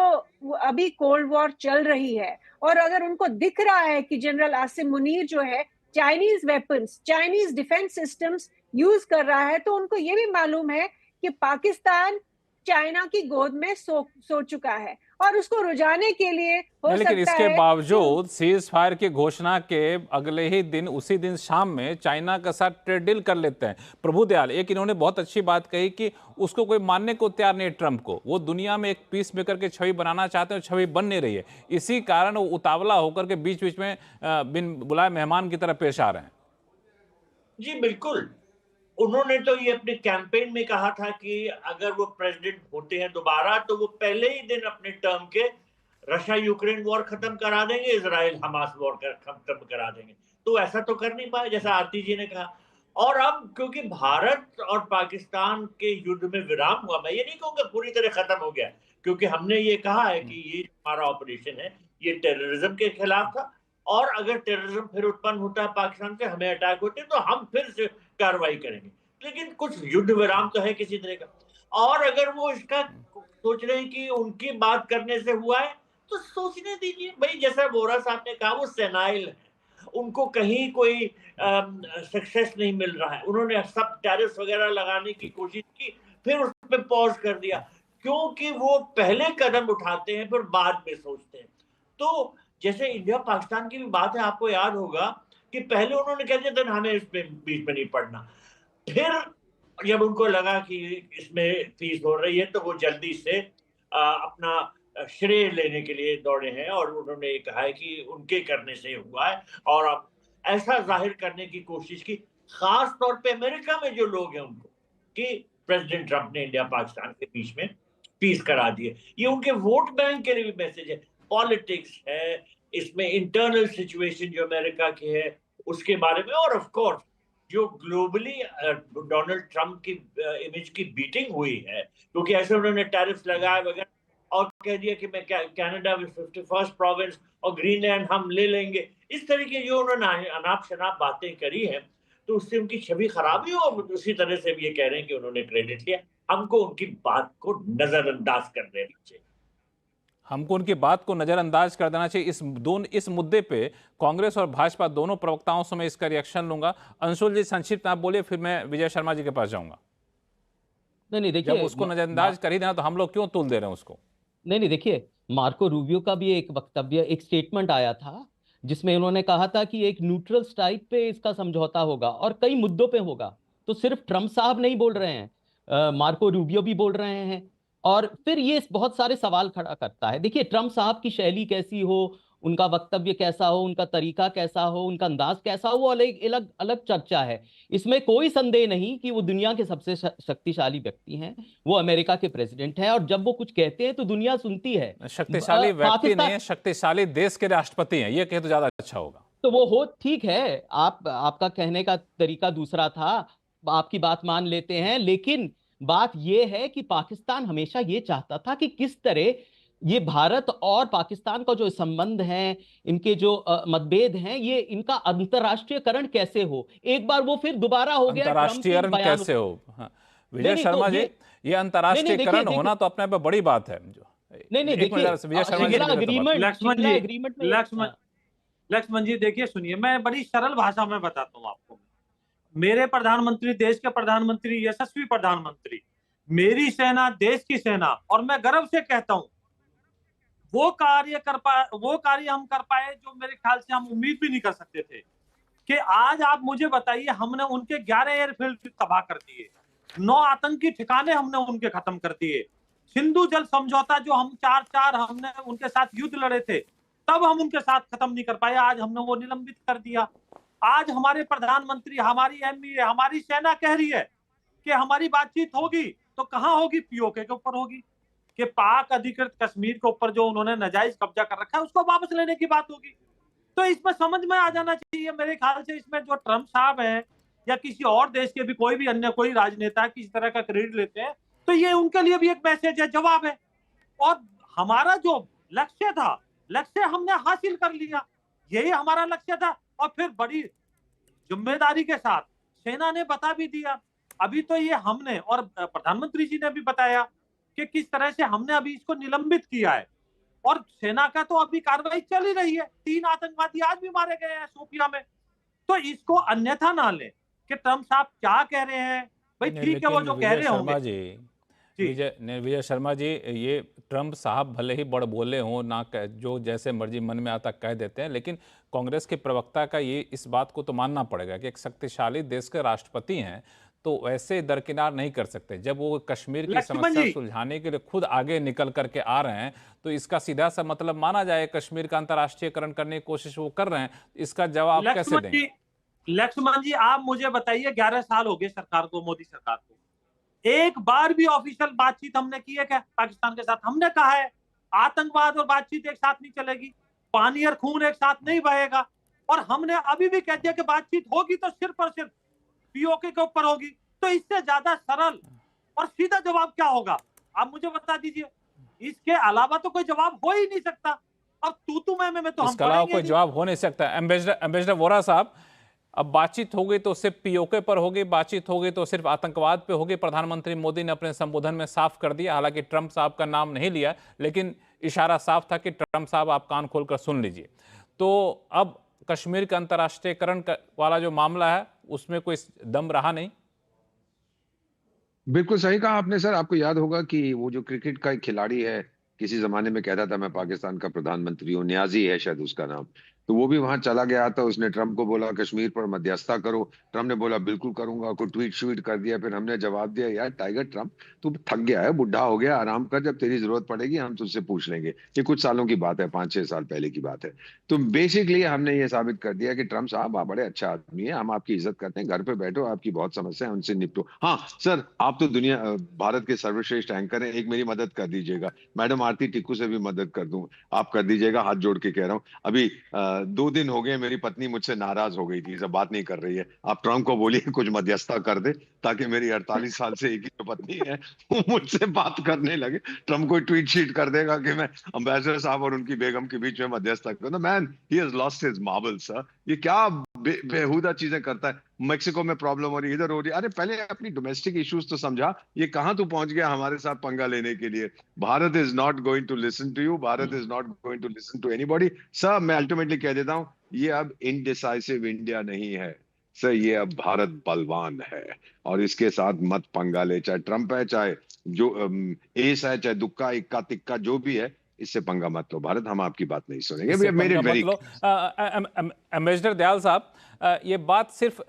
अभी कोल्ड वॉर चल रही है, और अगर उनको दिख रहा है कि जनरल आसिम मुनीर जो है Chinese weapons, Chinese defence systems use कर रहा है, तो उनको ये भी मालूम है कि पाकिस्तान चाइना की गोद में सो चुका है, और उसको रुझाने के लिए हो लेकिन सकता इसके है बावजूद सीज फायर की घोषणा के अगले ही दिन, उसी दिन शाम में चाइना के साथ ट्रेड डील कर लेते हैं। प्रभु दयाल, एक इन्होंने बहुत अच्छी बात कही कि उसको कोई मानने को तैयार नहीं ट्रंप को। वो दुनिया में एक पीस मेकर के छवि बनाना चाहते हैं, छवि बन नहीं रही है। इसी कारण वो उतावला होकर के बीच बीच में बिन बुलाए मेहमान की तरह पेश आ रहे हैं। जी बिल्कुल, उन्होंने तो ये अपने कैंपेन में कहा था कि अगर वो प्रेसिडेंट होते हैं दोबारा तो वो पहले ही दिन अपने टर्म के रशिया यूक्रेन वॉर खत्म करा देंगे, इजराइल हमास वॉर खत्म करा देंगे। तो ऐसा तो कर नहीं पाए, जैसा आरती जी ने कहा। और अब क्योंकि भारत और पाकिस्तान के युद्ध में विराम हुआ, मैं ये नहीं कहूंगा पूरी तरह खत्म हो गया, क्योंकि हमने ये कहा है कि ये हमारा ऑपरेशन है, ये टेररिज्म के खिलाफ था, और अगर टेररिज्म फिर उत्पन्न होता है पाकिस्तान से, हमें अटैक होते हैं, तो हम फिर से कार्रवाई करेंगे। लेकिन कुछ युद्ध विराम तो है किसी तरह का। और अगर वो इसका सोच रहे हैं कि उनकी बात करने से हुआ है, तो सोचने दीजिए भाई। जैसा वोरा साहब ने कहा, वो सेनाइल है, उनको कहीं कोई सक्सेस नहीं मिल रहा है। उन्होंने सब टैरिफ वगैरह लगाने की कोशिश की, फिर उस पर पॉज कर दिया, क्योंकि वो पहले कदम उठाते हैं फिर बाद में सोचते हैं। तो जैसे इंडिया पाकिस्तान की भी बात है, आपको याद होगा कि पहले उन्होंने कह दिया था हमें इसमें बीच में नहीं पड़ना, फिर जब उनको लगा कि इसमें फीस हो रही है तो वो जल्दी से अपना श्रेय लेने के लिए दौड़े हैं, और उन्होंने कहा है कि उनके करने से हुआ है। और अब ऐसा जाहिर करने की कोशिश की, खास तौर पे अमेरिका में जो लोग हैं उनको, कि प्रेसिडेंट ट्रंप ने इंडिया पाकिस्तान के बीच में पीस करा दिए। ये उनके वोट बैंक के लिए भी मैसेज है। पॉलिटिक्स है इसमें, इंटरनल सिचुएशन जो अमेरिका की है उसके बारे में, और ऑफ कोर्स जो ग्लोबली डोनाल्ड ट्रंप की इमेज की बीटिंग हुई है, क्योंकि ऐसे उन्होंने टैरिफ लगाए वगैरह और कह दिया कि मैं कनाडा में 51st प्रोविंस और ग्रीनलैंड हम ले लेंगे। इस तरीके जो उन्होंने अनाप शनाप बातें करी हैं, तो उससे उनकी छवि खराब हुई। और उसी तरह से भी ये कह रहे हैं कि उन्होंने क्रेडिट लिया। हमको उनकी बात को नजरअंदाज कर देना चाहिए। हमको उनकी बात को नजरअंदाज कर देना चाहिए। इस मुद्दे पे कांग्रेस और भाजपा दोनों प्रवक्ताओं से मैं इसका रिएक्शन लूंगा। अंशुल जी संक्षिप्त आप बोलिए, फिर मैं विजय शर्मा जी के पास जाऊंगा। नहीं देखिए, जब उसको नजरअंदाज कर ही देना तो हम लोग क्यों तुल दे रहे हैं उसको? नहीं देखिए, मार्को रूबियो का भी एक वक्तव्य, एक स्टेटमेंट आया था जिसमें उन्होंने कहा था कि एक न्यूट्रल स्ट्राइक पे इसका समझौता होगा और कई मुद्दों पे होगा। तो सिर्फ ट्रंप साहब नहीं बोल रहे हैं, मार्को रूबियो भी बोल रहे हैं। और फिर ये बहुत सारे सवाल खड़ा करता है। देखिए, ट्रंप साहब की शैली कैसी हो, उनका वक्तव्य कैसा हो, उनका तरीका कैसा हो, उनका अंदाज कैसा हो, वो अलग अलग अलग चर्चा है। इसमें कोई संदेह नहीं कि वो दुनिया के सबसे शक्तिशाली व्यक्ति हैं। वो अमेरिका के प्रेसिडेंट हैं, और जब वो कुछ कहते हैं तो दुनिया सुनती है। शक्तिशाली व्यक्ति नहीं है, शक्तिशाली देश के राष्ट्रपति हैं, ये कहे तो ज्यादा अच्छा होगा। तो वो हो, ठीक है, आपका कहने का तरीका दूसरा था, आपकी बात मान लेते हैं। लेकिन बात यह है कि पाकिस्तान हमेशा ये चाहता था कि किस तरह ये भारत और पाकिस्तान का जो संबंध है, इनके जो मतभेद हैं, ये इनका अंतर्राष्ट्रीयकरण कैसे हो। एक बार वो फिर दोबारा हो गया, अंतर्राष्ट्रीयकरण कैसे हो। हाँ। विजय शर्मा जी, ये अंतर्राष्ट्रीयकरण होना तो अपने पे बड़ी बात है। नहीं देखिए, विजय शर्मा जी, लक्ष्मण जी देखिए, सुनिए, मैं बड़ी सरल भाषा में बताता हूँ आपको। मेरे प्रधानमंत्री, देश के प्रधानमंत्री, यशस्वी प्रधानमंत्री, मेरी सेना देश की सेना, और मैं गर्व से कहता हूं वो कार्य हम कर पाए जो मेरे ख्याल से हम उम्मीद भी नहीं कर सकते थे। कि आज आप मुझे बताइए, हमने उनके 11 एयरफील्ड तबाह कर दिए, 9 आतंकी ठिकाने हमने उनके खत्म कर दिए। सिंधु जल समझौता जो हम 4-4 हमने उनके साथ युद्ध लड़े थे, तब हम उनके साथ खत्म नहीं कर पाए, आज हमने वो निलंबित कर दिया। आज हमारे प्रधानमंत्री, हमारी एमईए, हमारी सेना कह रही है कि हमारी बातचीत होगी, तो कहां होगी? पीओके के ऊपर होगी। कि पाक अधिकृत कश्मीर के ऊपर जो उन्होंने नाजायज कब्जा कर रखा है उसको वापस लेने की बात होगी। तो इसमें समझ में आ जाना चाहिए मेरे ख्याल से, इसमें जो ट्रंप साहब है या किसी और देश के भी कोई भी अन्य कोई राजनेता किसी तरह का क्रेडिट लेते हैं, तो ये उनके लिए भी एक मैसेज है, जवाब है। और हमारा जो लक्ष्य था, लक्ष्य हमने हासिल कर लिया, यही हमारा लक्ष्य था। और फिर बड़ी जिम्मेदारी के साथ सेना ने बता भी दिया। अभी तो ये हमने, और प्रधानमंत्री जी ने भी बताया कि किस तरह से हमने अभी इसको निलंबित किया है, और सेना का तो अभी कार्रवाई चल ही रही है। 3 आतंकवादी आज भी मारे गए हैं सोपिया में। तो इसको अन्यथा ना लें कि ट्रंप साहब क्या कह रहे हैं। भाई ठीक है, वो जो कह रहे होंगे। विजय शर्मा जी, ये ट्रंप साहब भले ही बड़ बोले हों, ना जो जैसे मर्जी मन में आता कह देते हैं, लेकिन कांग्रेस के प्रवक्ता का ये इस बात को तो मानना पड़ेगा कि एक शक्तिशाली देश के राष्ट्रपति हैं, तो ऐसे दरकिनार नहीं कर सकते। जब वो कश्मीर की समस्या सुलझाने के लिए खुद आगे निकल करके आ रहे हैं, तो इसका सीधा सा मतलब माना जाए कश्मीर का अंतर्राष्ट्रीयकरण करने की कोशिश वो कर रहे हैं। इसका जवाब कैसे देंगे? लक्ष्मण जी, आप मुझे बताइए, 11 साल हो गए सरकार को, मोदी सरकार को, एक बार भी ऑफिशियल बातचीत हमने की है क्या पाकिस्तान के साथ? हमने कहा है आतंकवाद और बातचीत एक साथ नहीं चलेगी, पानी और खून एक साथ नहीं बहेगा, और हमने अभी भी कह दिया कि बातचीत होगी तो सिर्फ और सिर्फ पीओके के ऊपर होगी। तो इससे ज्यादा सरल और सीधा जवाब क्या होगा? आप मुझे बता दीजिए। इसके अलावा तो कोई जवाब हो ही नहीं सकता। अब तू मैं तो हम इसके अलावा पढ़ेंगे कोई नहीं। जवाब हो नहीं सकता। एम्बेसडर वोरा साहब, अब बातचीत होगी तो सिर्फ पीओके पर होगी, बातचीत होगी तो सिर्फ आतंकवाद पे होगी। प्रधानमंत्री मोदी ने अपने संबोधन में साफ कर दिया, हालांकि ट्रंप साहब का नाम नहीं लिया, लेकिन इशारा साफ था कि ट्रंप साहब आप कान खोलकर सुन लीजिए। तो अब कश्मीर का अंतर्राष्ट्रीयकरण वाला जो मामला है उसमें कोई दम रहा नहीं। बिल्कुल सही कहा आपने सर। आपको याद होगा कि वो जो क्रिकेट का एक खिलाड़ी है, किसी जमाने में कहता था मैं पाकिस्तान का प्रधानमंत्री हूँ, न्याजी है शायद उसका नाम, तो वो भी वहां चला गया था। उसने ट्रंप को बोला कश्मीर पर मध्यस्थता करो, ट्रंप ने बोला बिल्कुल करूंगा, कोई ट्वीट श्वीट कर दिया। फिर हमने जवाब दिया यार टाइगर ट्रंप, तू थक गया है, बुढ़ा हो गया, आराम कर, जब तेरी जरूरत पड़ेगी हम तुझसे पूछ लेंगे। ये कुछ सालों की बात है, 5-6 साल पहले की बात है। तो बेसिकली हमने ये साबित कर दिया कि ट्रंप साहब आप बड़े अच्छा आदमी है, हम आपकी इज्जत करते हैं, घर पे बैठो, आपकी बहुत समस्या है उनसे निपटो। हाँ सर, आप तो भारत के सर्वश्रेष्ठ एंकर हैं, एक मेरी मदद कर दीजिएगा, मैडम आरती टिक्कू से भी मदद कर दूं, आप कर दीजिएगा, हाथ जोड़ के कह रहा हूँ। अभी 2 दिन हो गए मेरी पत्नी मुझसे नाराज हो गई थी, सब बात नहीं कर रही है। आप ट्रंप को बोलिए कुछ मध्यस्थता कर दे, ताकि मेरी 48 साल से एक ही जो पत्नी है वो मुझसे बात करने लगे। ट्रंप कोई ट्वीट शीट कर देगा कि मैं अम्बेसडर साहब और उनकी बेगम के बीच में मध्यस्थता करूं। Man, he has lost his marble sir. ये क्या बेहुदा चीजें करता है। मेक्सिको में प्रॉब्लम हो रही है, इधर हो रही है, अरे पहले अपनी डोमेस्टिक इश्यूज तो समझा। ये कहां तू पहुंच गया हमारे साथ पंगा लेने के लिए? Bharat is not going to listen to you, Bharat is not going to listen to anybody. Sir मैं अल्टीमेटली कह देता हूं, ये अब इनडिसाइसिव इंडिया नहीं है सर, ये अब भारत बलवान है, और इसके साथ मत पंगा ले, चाहे ट्रंप है, चाहे जो एस है, चाहे दुक्का इक्का तिक्का जो भी है, इससे पंगा मत लो भारत, हम आपकी बात नहीं सुनेंगे। इससे मेड पंगा इट मत वेरी। लो। एम्बेसडर दयाल साहब, ये बात सिर्फ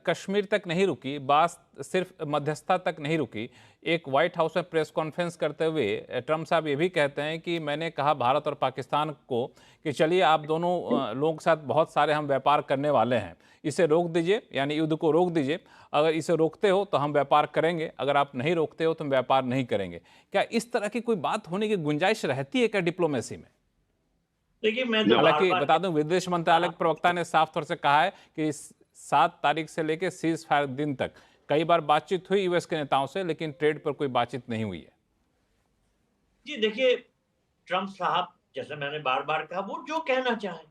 कश्मीर तक नहीं रुकी, बात सिर्फ मध्यस्थता तक नहीं रुकी। एक व्हाइट हाउस में प्रेस कॉन्फ्रेंस करते हुए ट्रंप साहब ये भी कहते हैं कि मैंने कहा भारत और पाकिस्तान को कि चलिए आप दोनों लोगों के साथ बहुत सारे हम व्यापार करने वाले हैं, इसे रोक दीजिए, यानी युद्ध को रोक दीजिए। अगर इसे रोकते हो तो हम व्यापार करेंगे, अगर आप नहीं रोकते हो तो हम व्यापार नहीं करेंगे। क्या इस तरह की कोई बात होने की गुंजाइश रहती है क्या डिप्लोमेसी में? देखिए, मैं तो हालांकि बता दूं, विदेश मंत्रालय के प्रवक्ता ने साफ तौर से कहा है कि 7 तारीख से लेकर सीज फायर दिन तक कई बार बातचीत हुई यूएस के नेताओं से, लेकिन ट्रेड पर कोई बातचीत नहीं हुई है। जी देखिए, ट्रंप साहब, जैसे मैंने बार बार कहा, वो जो कहना चाहे,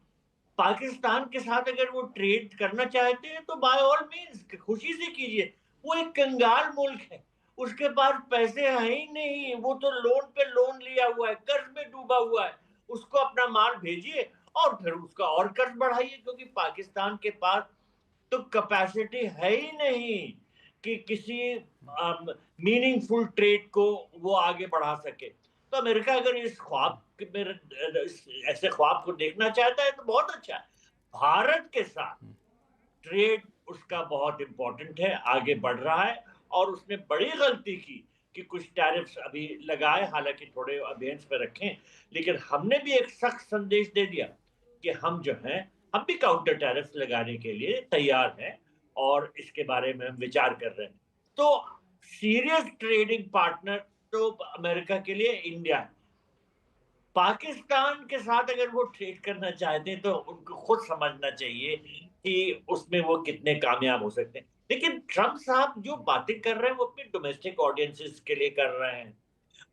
पाकिस्तान के साथ अगर वो ट्रेड करना चाहते हैं तो बाय ऑल मींस खुशी से कीजिए। वो एक कंगाल मुल्क है, उसके पास पैसे हैं ही नहीं, वो तो लोन पे लोन लिया हुआ है, कर्ज में डूबा हुआ है। उसको अपना माल भेजिए और फिर उसका और कर्ज बढ़ाइए, क्योंकि पाकिस्तान के पास तो कैपेसिटी है ही नहीं कि किसी मीनिंगफुल ट्रेड को वो आगे बढ़ा सके। तो अमेरिका अगर इस ख्वाब ऐसे ख्वाब को देखना चाहता है तो बहुत अच्छा है। भारत के साथ ट्रेड उसका बहुत इंपॉर्टेंट है, आगे बढ़ रहा है, और उसने बड़ी गलती की कि कुछ टैरिफ्स अभी लगाए, हालांकि थोड़े अभ्यंस पे रखें, लेकिन हमने भी एक सख्त संदेश दे दिया कि हम जो हैं, हम भी काउंटर टैरिफ्स लगाने के लिए तैयार हैं और इसके बारे में हम विचार कर रहे हैं। तो सीरियस ट्रेडिंग पार्टनर तो अमेरिका के लिए इंडिया है। पाकिस्तान के साथ अगर वो ट्रेड करना चाहते हैं तो उनको खुद समझना चाहिए कि उसमें वो कितने कामयाब हो सकते हैं। लेकिन ट्रंप साहब जो बातें कर रहे हैं वो अपने डोमेस्टिक ऑडियंसेस के लिए कर रहे हैं।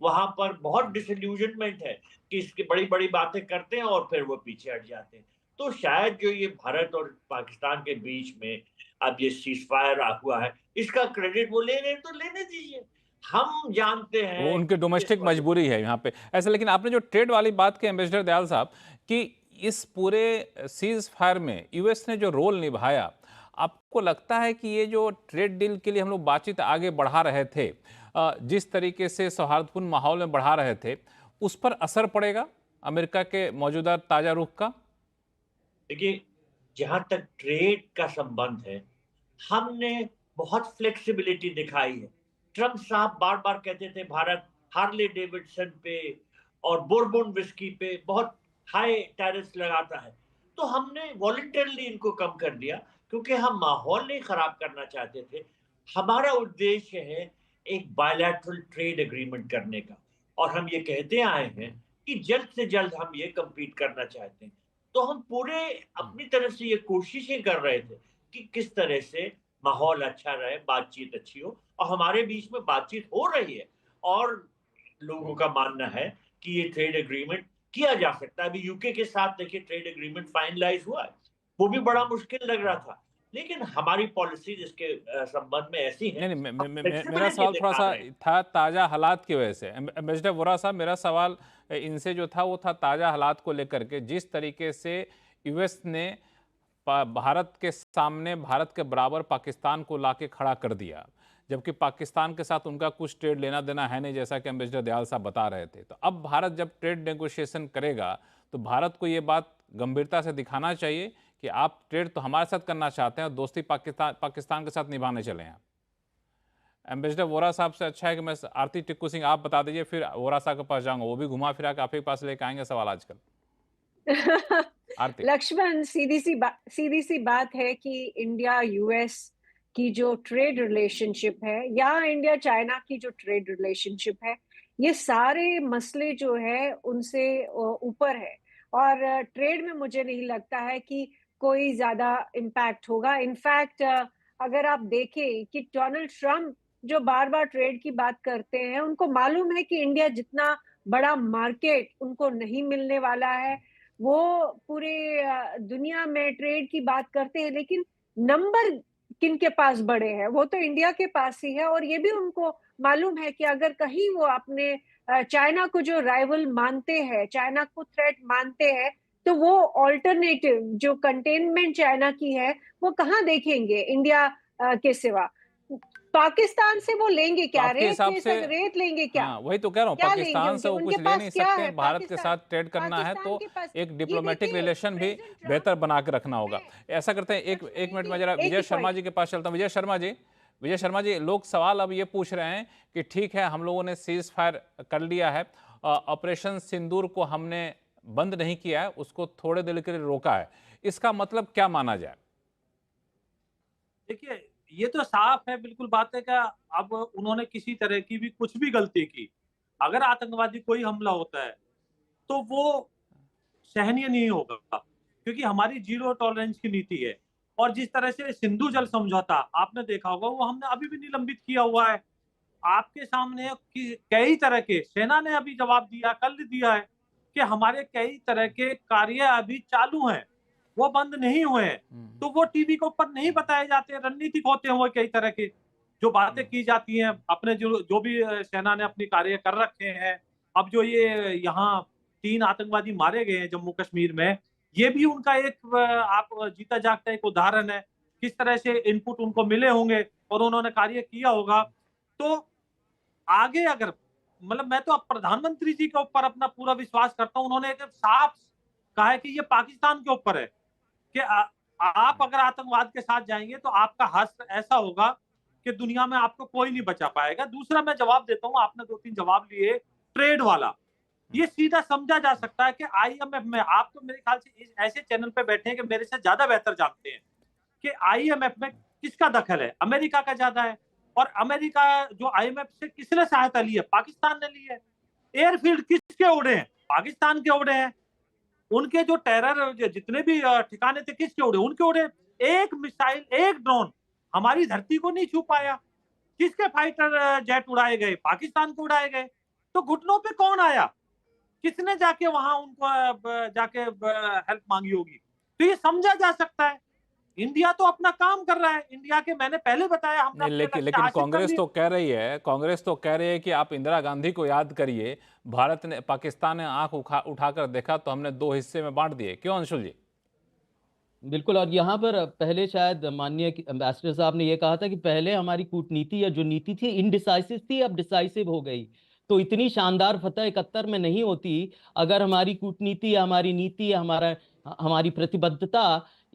वहां पर बहुत डिसइल्यूजनमेंट है कि इसकी बड़ी बड़ी बातें करते हैं और फिर वो पीछे हट जाते हैं। तो शायद जो ये भारत और पाकिस्तान के बीच में अब ये सीज फायर हुआ है, इसका क्रेडिट वो ले रहे हैं तो लेने दीजिए। हम जानते वो हैं उनकी डोमेस्टिक मजबूरी है यहाँ पे ऐसा। लेकिन आपने जो ट्रेड वाली बात की एम्बेसडर दयाल साहब, कि इस पूरे सीज फायर में यूएस ने जो रोल निभाया, आपको लगता है कि ये जो ट्रेड डील के लिए हम लोग बातचीत आगे बढ़ा रहे थे, जिस तरीके से सौहार्दपूर्ण माहौल में बढ़ा रहे थे, उस पर असर पड़ेगा अमेरिका के मौजूदा ताजा रुख का? देखिए, जहां तक ट्रेड का संबंध है, हमने बहुत फ्लेक्सिबिलिटी दिखाई है। ट्रंप साहब बार बार कहते थे भारत हार्ले डेविडसन पे और बोरबोन विस्की पे बहुत हाई टैरिफ लगाता है, तो हमने वॉलंटरली इनको कम कर दिया, क्योंकि हम माहौल नहीं खराब करना चाहते थे। हमारा उद्देश्य है एक बायलैटरल ट्रेड एग्रीमेंट करने का, और हम ये कहते आए हैं कि जल्द से जल्द हम ये कंप्लीट करना चाहते हैं। तो हम पूरे अपनी तरफ से ये कोशिशें कर रहे थे कि किस तरह से माहौल अच्छा रहे, बातचीत अच्छी हो, और हमारे बीच में बातचीत हो रही है, और लोगों का मानना है कि ये ट्रेड एग्रीमेंट किया जा सकता है। अभी यूके के साथ देखिए ट्रेड एग्रीमेंट फाइनलाइज हुआ है, वो भी बड़ा मुश्किल लग रहा था, लेकिन हमारी पॉलिसीज इसके संबंध में ऐसी है। नहीं नहीं मेरा सवाल थोड़ा सा था ताज़ा हालात की वजह से। एम्बेसडर वोरा साहब, मेरा सवाल इनसे जो था वो था ताज़ा हालात को लेकर के, जिस तरीके से यूएस ने भारत के सामने भारत के बराबर पाकिस्तान को लाके खड़ा कर दिया, जबकि पाकिस्तान के साथ उनका कुछ ट्रेड लेना देना है नहीं, जैसा कि एम्बेसडर दयाल साहब बता रहे थे। तो अब भारत जब ट्रेड नेगोशिएशन करेगा तो भारत को ये बात गंभीरता से दिखाना चाहिए कि आप ट्रेड तो हमारे साथ करना चाहते हैं और दोस्ती पाकिस्तान के साथ निभाने चले हैं। एम्बेसडर वोरा साहब से अच्छा है कि मैं आरती टिक्कू सिंह आप बता दीजिए, फिर वोरा साहब के पास जाऊंगा, वो भी घुमा फिरा के आप ही के पास लेके आएंगे सवाल आजकल। आरती। लक्ष्मण, सीधी सी बात है कि इंडिया यूएस की जो ट्रेड रिलेशनशिप है या इंडिया चाइना की जो ट्रेड रिलेशनशिप है, ये सारे मसले जो है उनसे ऊपर है, और ट्रेड में मुझे नहीं लगता है कि कोई ज्यादा इम्पैक्ट होगा। इनफैक्ट अगर आप देखें कि डोनाल्ड ट्रंप जो बार बार ट्रेड की बात करते हैं, उनको मालूम है कि इंडिया जितना बड़ा मार्केट उनको नहीं मिलने वाला है। वो पूरे दुनिया में ट्रेड की बात करते हैं, लेकिन नंबर किन के पास बड़े हैं, वो तो इंडिया के पास ही है। और ये भी उनको मालूम है कि अगर कहीं वो अपने चाइना को जो राइवल मानते हैं, चाइना को थ्रेट मानते हैं, तो वो ऑल्टरनेटिव जो कंटेनमेंट चाइना की है वो कहाँ देखेंगे इंडिया के सिवा। पाकिस्तान से वो लेंगे क्या? आपके हिसाब से रेत लेंगे क्या? हाँ, वही तो कह रहा हूँ, क्या पाकिस्तान लेंगे से वो उनके कुछ ले पास नहीं क्या सकते है? भारत के साथ ट्रेड करना है तो पाकिस्तान के पास एक ये डिप्लोमेटिक देखिए, रिलेशन भी प्रेसिडेंट बेहतर ट्रंप बना के रखना होगा। ऐसा करते हैं, एक मिनट में जरा एक ही विजय शर्मा point। जी के पास चलता हूँ। विजय शर्मा जी, लोग सवाल अब ये पूछ रहे हैं कि ठीक है हम लोगों ने सीज फायर कर लिया है, ऑपरेशन सिंदूर को हमने बंद नहीं किया है, उसको थोड़े देर के लिए रोका है, इसका मतलब क्या माना जाए? देखिए, ये तो साफ है, बिल्कुल बात है कि अब उन्होंने किसी तरह की भी कुछ भी गलती की, अगर आतंकवादी कोई हमला होता है तो वो सहनीय नहीं होगा, क्योंकि हमारी जीरो टॉलरेंस की नीति है। और जिस तरह से सिंधु जल समझौता आपने देखा होगा, वो हमने अभी भी निलंबित किया हुआ है। आपके सामने कई तरह के, सेना ने अभी जवाब दिया, कल दिया है कि हमारे कई तरह के कार्य अभी चालू हैं, वो बंद नहीं हुए हैं। तो वो टीवी के ऊपर नहीं बताए जाते, रणनीतिक होते हैं वो कई तरह के, जो बातें की जाती हैं अपने जो भी सेना ने अपने कार्य कर रखे हैं। अब जो ये यहाँ 3 आतंकवादी मारे गए हैं जम्मू कश्मीर में, ये भी उनका एक आप जीता जागता एक उदाहरण है, किस तरह से इनपुट उनको मिले होंगे और उन्होंने कार्य किया होगा। तो आगे अगर मतलब मैं तो अब प्रधानमंत्री जी के ऊपर अपना पूरा विश्वास करता हूं, उन्होंने एक साफ कहा है कि ये पाकिस्तान के ऊपर है कि आप अगर आतंकवाद के साथ जाएंगे तो आपका हश्र ऐसा होगा कि दुनिया में आपको कोई नहीं बचा पाएगा। दूसरा मैं जवाब देता हूं, आपने 2-3 जवाब लिए, ट्रेड वाला, ये सीधा समझा जा सकता है कि आईएमएफ में, आप तो मेरे ख्याल से इस ऐसे चैनल पे बैठे हैं कि मेरे से ज्यादा बेहतर जानते हैं कि आईएमएफ में किसका दखल है। अमेरिका का ज्यादा है, और अमेरिका जो आईएमएफ से किसने सहायता ली है? पाकिस्तान ने ली है। एयरफील्ड किसके उड़े हैं? पाकिस्तान के उड़े हैं। उनके जो टेरर जितने भी ठिकाने थे किसके उड़े? उनके उड़े। एक मिसाइल, एक ड्रोन हमारी धरती को नहीं छू पाया। किसके फाइटर जेट उड़ाए गए? पाकिस्तान को उड़ाए गए। तो घुटनों पे कौन आया? किसने जाके वहां उनको जाके हेल्प मांगी होगी? तो ये समझा जा सकता है। इंडिया तो अपना काम कर रहा है। इंडिया के, मैंने पहले बताया, हमने नहीं, लेकिन कांग्रेस तो कह रही है कि आप इंदिरा गांधी को याद करिए, पाकिस्तान ने आंख उठाकर देखा तो हमने 2 हिस्से में बांट दिए। क्यों अंशुल जी? बिल्कुल, और यहाँ पर पहले शायद माननीय एम्बेसडर साहब ने ये कहा था कि पहले हमारी कूटनीति या जो नीति थी इनडिसाइसिव थी, अब डिसाइसिव हो गई। तो इतनी शानदार फतह 71 में नहीं होती अगर हमारी कूटनीति या हमारी नीति या हमारी प्रतिबद्धता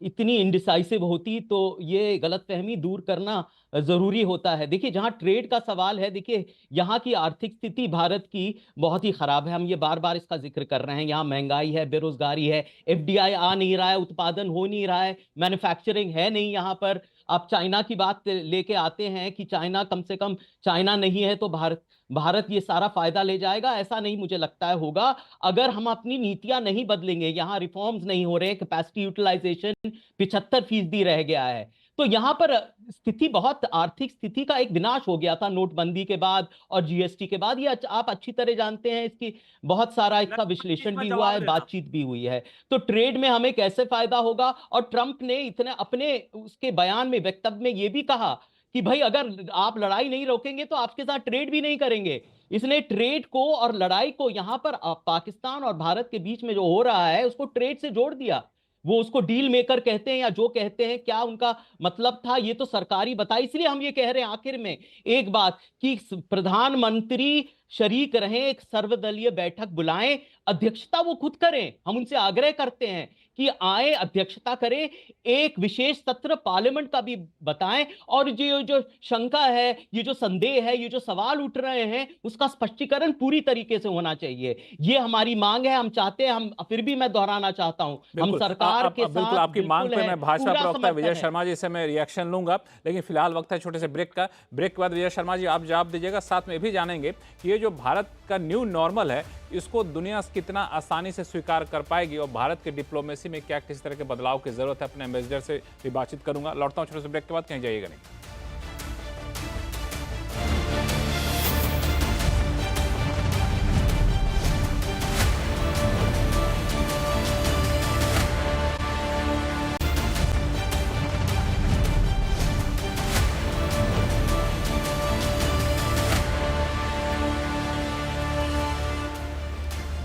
इतनी इंडिसाइसिव होती तो ये गलतफहमी दूर करना जरूरी होता है। देखिए जहां ट्रेड का सवाल है, देखिए यहाँ की आर्थिक स्थिति भारत की बहुत ही खराब है, हम ये बार बार इसका जिक्र कर रहे हैं। यहाँ महंगाई है, बेरोजगारी है, एफडीआई आ नहीं रहा है, उत्पादन हो नहीं रहा है, मैन्युफैक्चरिंग है नहीं यहाँ पर। आप चाइना की बात लेके आते हैं कि चाइना, कम से कम चाइना नहीं है तो भारत ये सारा फायदा ले जाएगा, ऐसा नहीं मुझे लगता है होगा। अगर हम अपनी नीतियां नहीं बदलेंगे, यहाँ रिफॉर्म्स नहीं हो रहे, कैपेसिटी यूटिलाइजेशन 75% रह गया है, तो यहाँ पर स्थिति बहुत, आर्थिक स्थिति का एक विनाश हो गया था नोटबंदी के बाद और जीएसटी के बाद। ये आप अच्छी तरह जानते हैं, इसकी बहुत सारा इसका विश्लेषण भी हुआ है, बातचीत भी हुई है। तो ट्रेड में हमें कैसे फायदा होगा? और ट्रंप ने इतने अपने उसके बयान में, वक्तव्य में ये भी कहा कि भाई अगर आप लड़ाई नहीं रोकेंगे तो आपके साथ ट्रेड भी नहीं करेंगे। इसने ट्रेड को और लड़ाई को यहां पर पाकिस्तान और भारत के बीच में जो हो रहा है उसको ट्रेड से जोड़ दिया। वो उसको डील मेकर कहते हैं या जो कहते हैं, क्या उनका मतलब था ये तो सरकारी बता। इसलिए हम ये कह रहे हैं आखिर में एक बात कि प्रधानमंत्री शरीक रहें, एक सर्वदलीय बैठक बुलाएं, अध्यक्षता वो खुद करें। हम उनसे आग्रह करते हैं कि आए, अध्यक्षता करें, एक विशेष सत्र पार्लियामेंट का भी बताएं, और जो शंका है, ये जो संदेह है, ये जो सवाल उठ रहे हैं, उसका स्पष्टीकरण पूरी तरीके से होना चाहिए। ये हमारी मांग है, हम चाहते हैं, हम फिर भी मैं दोहराना चाहता हूं, हम सरकार के साथ बिल्कुल आपकी मांग पे मैं भाजपा प्रवक्ता विजय है। शर्मा जी से मैं रिएक्शन लूंगा, लेकिन फिलहाल वक्त है छोटे से ब्रेक का। ब्रेक के बाद विजय शर्मा जी आप जवाब दीजिएगा, साथ में भी जानेंगे कि ये जो भारत का न्यू नॉर्मल है इसको दुनिया कितना आसानी से स्वीकार कर पाएगी और भारत के डिप्लोमेसी में क्या किस तरह के बदलाव की जरूरत है। अपने एम्बेसडर से भी बातचीत करूंगा। लौटता हूं छोटे से ब्रेक के बाद, कहीं जाइएगा नहीं।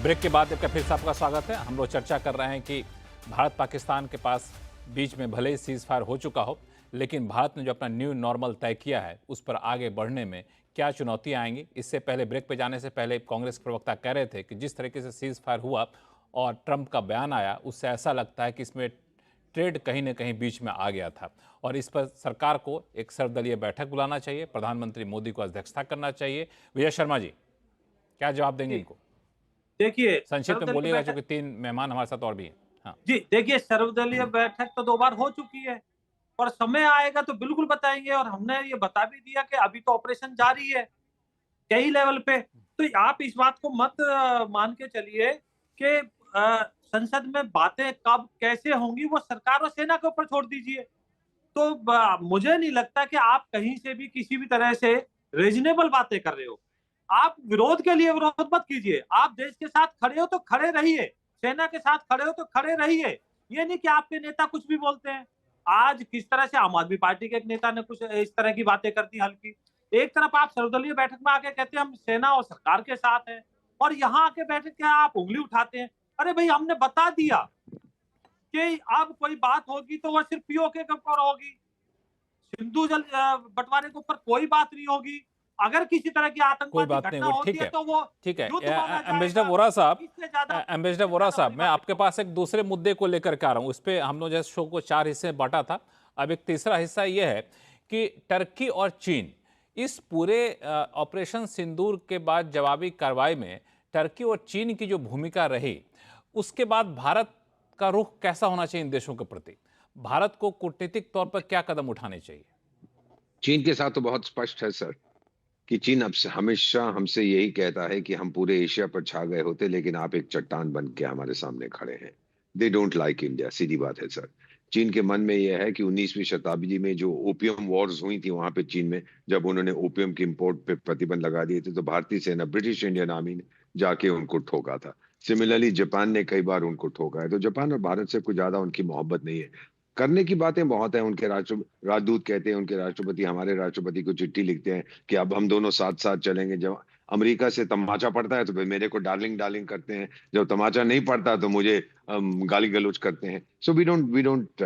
ब्रेक के बाद आपका फिर से आपका स्वागत है। हम लोग चर्चा कर रहे हैं कि भारत पाकिस्तान के पास बीच में भले ही सीज फायर हो चुका हो, लेकिन भारत ने जो अपना न्यू नॉर्मल तय किया है उस पर आगे बढ़ने में क्या चुनौतियां आएंगी। इससे पहले, ब्रेक पे जाने से पहले, कांग्रेस प्रवक्ता कह रहे थे कि जिस तरीके से सीज फायर हुआ और ट्रंप का बयान आया, उससे ऐसा लगता है कि इसमें ट्रेड कहीं ना कहीं बीच में आ गया था और इस पर सरकार को एक सर्वदलीय बैठक बुलाना चाहिए, प्रधानमंत्री मोदी को अध्यक्षता करना चाहिए। विजय शर्मा जी क्या जवाब देंगे इनको? देखिए, संक्षिप्त में बोलिएगा क्योंकि 3 मेहमान हमारे साथ और भी हैं। हाँ जी, देखिए सर्वदलीय बैठक तो 2 बार हो चुकी है और समय आएगा तो बिल्कुल बताएंगे, और हमने ये बता भी दिया कि अभी तो ऑपरेशन जारी है कई लेवल पे। तो आप इस बात को मत मान के चलिए कि संसद में बातें कब कैसे होंगी वो सरकार और सेना के ऊपर छोड़ दीजिए। तो मुझे नहीं लगता कि आप कहीं से भी किसी भी तरह से रीजनेबल बातें कर रहे हो। आप विरोध के लिए विरोध मत कीजिए, आप देश के साथ खड़े हो तो खड़े रहिए, सेना के साथ खड़े हो तो खड़े रहिए। ये नहीं कि आपके नेता कुछ भी बोलते हैं। आज किस तरह से आम आदमी पार्टी के एक नेता ने कुछ इस तरह की बातें कर दी हल्की। एक तरफ आप सर्वदलीय बैठक में आके कहते हैं हम सेना और सरकार के साथ हैं, और यहाँ आके बैठक के आप उंगली उठाते हैं। अरे भाई, हमने बता दिया कि अब कोई बात होगी तो वह सिर्फ पीओके के ऊपर होगी, सिंधु जल बंटवारे के ऊपर कोई बात नहीं होगी। अगर किसी तरह की आतंकवादी घटना होती है तो वो ठीक है। एम्बेसडर वोरा साहब, मैं आपके पास एक दूसरे मुद्दे को लेकर के आ रहा हूँ। उस पर हम लोग जैसे शो को 4 हिस्से में बांटा था, अब एक तीसरा हिस्सा ये है कि टर्की और चीन इस पूरे ऑपरेशन सिंदूर के बाद जवाबी कार्रवाई में टर्की और चीन की जो भूमिका रही, उसके बाद भारत का रुख कैसा होना चाहिए इन देशों के प्रति? भारत को कूटनीतिक तौर पर क्या कदम उठाने चाहिए? चीन के साथ तो बहुत स्पष्ट है सर कि चीन अब से हमेशा हमसे यही कहता है कि हम पूरे एशिया पर छा गए होते, लेकिन आप एक चट्टान बन के हमारे सामने खड़े हैं। दे डोंट लाइक इंडिया, सीधी बात है सर। चीन के मन में यह है कि 19वीं शताब्दी में जो ओपियम वॉर्स हुई थी वहां पे चीन में, जब उन्होंने ओपियम के इंपोर्ट पे प्रतिबंध लगा दिए थे, तो भारतीय सेना, ब्रिटिश इंडियन आर्मी ने जाके उनको ठोका था। सिमिलरली जापान ने कई बार उनको ठोका है। तो जापान और भारत से कुछ ज्यादा उनकी मोहब्बत नहीं है। करने की बातें बहुत है। उनके राजदूत कहते हैं, उनके राष्ट्रपति हमारे राष्ट्रपति को चिट्ठी लिखते हैं कि अब हम दोनों साथ साथ चलेंगे। जब अमेरिका से तमाचा पड़ता है तो फिर मेरे को डार्लिंग करते हैं, जब तमाचा नहीं पड़ता तो मुझे गाली गलौज करते हैं। So we don't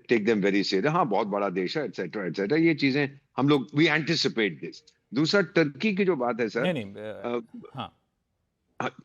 take them very serious. हाँ, बहुत बड़ा देश है, एटसेट्रा एटसेट्रा, ये चीजें हम लोग वी एंटिसिपेट दिस। दूसरा, टर्की की जो बात है सर, हाँ,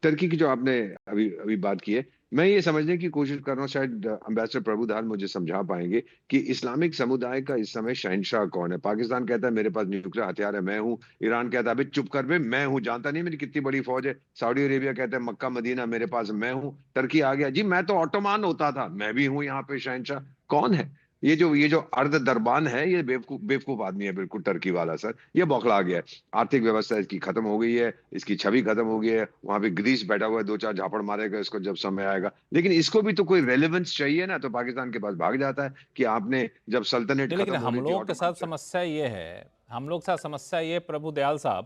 टर्की की जो आपने अभी बात की है, मैं ये समझने की कोशिश कर रहा हूँ, शायद अम्बेसडर प्रभुदयाल मुझे समझा पाएंगे कि इस्लामिक समुदाय का इस समय शहंशाह कौन है। पाकिस्तान कहता है मेरे पास न्यूक्लियर हथियार है, मैं हूँ। ईरान कहता है अबे चुप कर बे, मैं हूँ, जानता नहीं मेरी कितनी बड़ी फौज है। सऊदी अरेबिया कहता है मक्का मदीना मेरे पास, मैं हूँ। टर्की आ गया जी मैं तो ऑटोमान होता था, मैं भी हूँ यहाँ पे शहंशाह। कौन है ये जो अर्ध दरबान है, ये बेवकूफ बेवकूफ आदमी है बिल्कुल, टर्की वाला सर। ये बौखला गया है। आर्थिक व्यवस्था इसकी खत्म हो गई है, इसकी छवि खत्म हो गई है। वहां पे ग्रीस बैठा हुआ है, दो चार झापड़ मारेगा इसको जब समय आएगा। लेकिन इसको भी तो कोई रेलेवेंस चाहिए ना, तो पाकिस्तान के पास भाग जाता है कि आपने जब सल्तनत जी, लेकिन खत्म हो हम गई थी लोगों के ऑटोमान साथ से। समस्या ये है, हम लोग के साथ समस्या ये प्रभु दयाल साहब,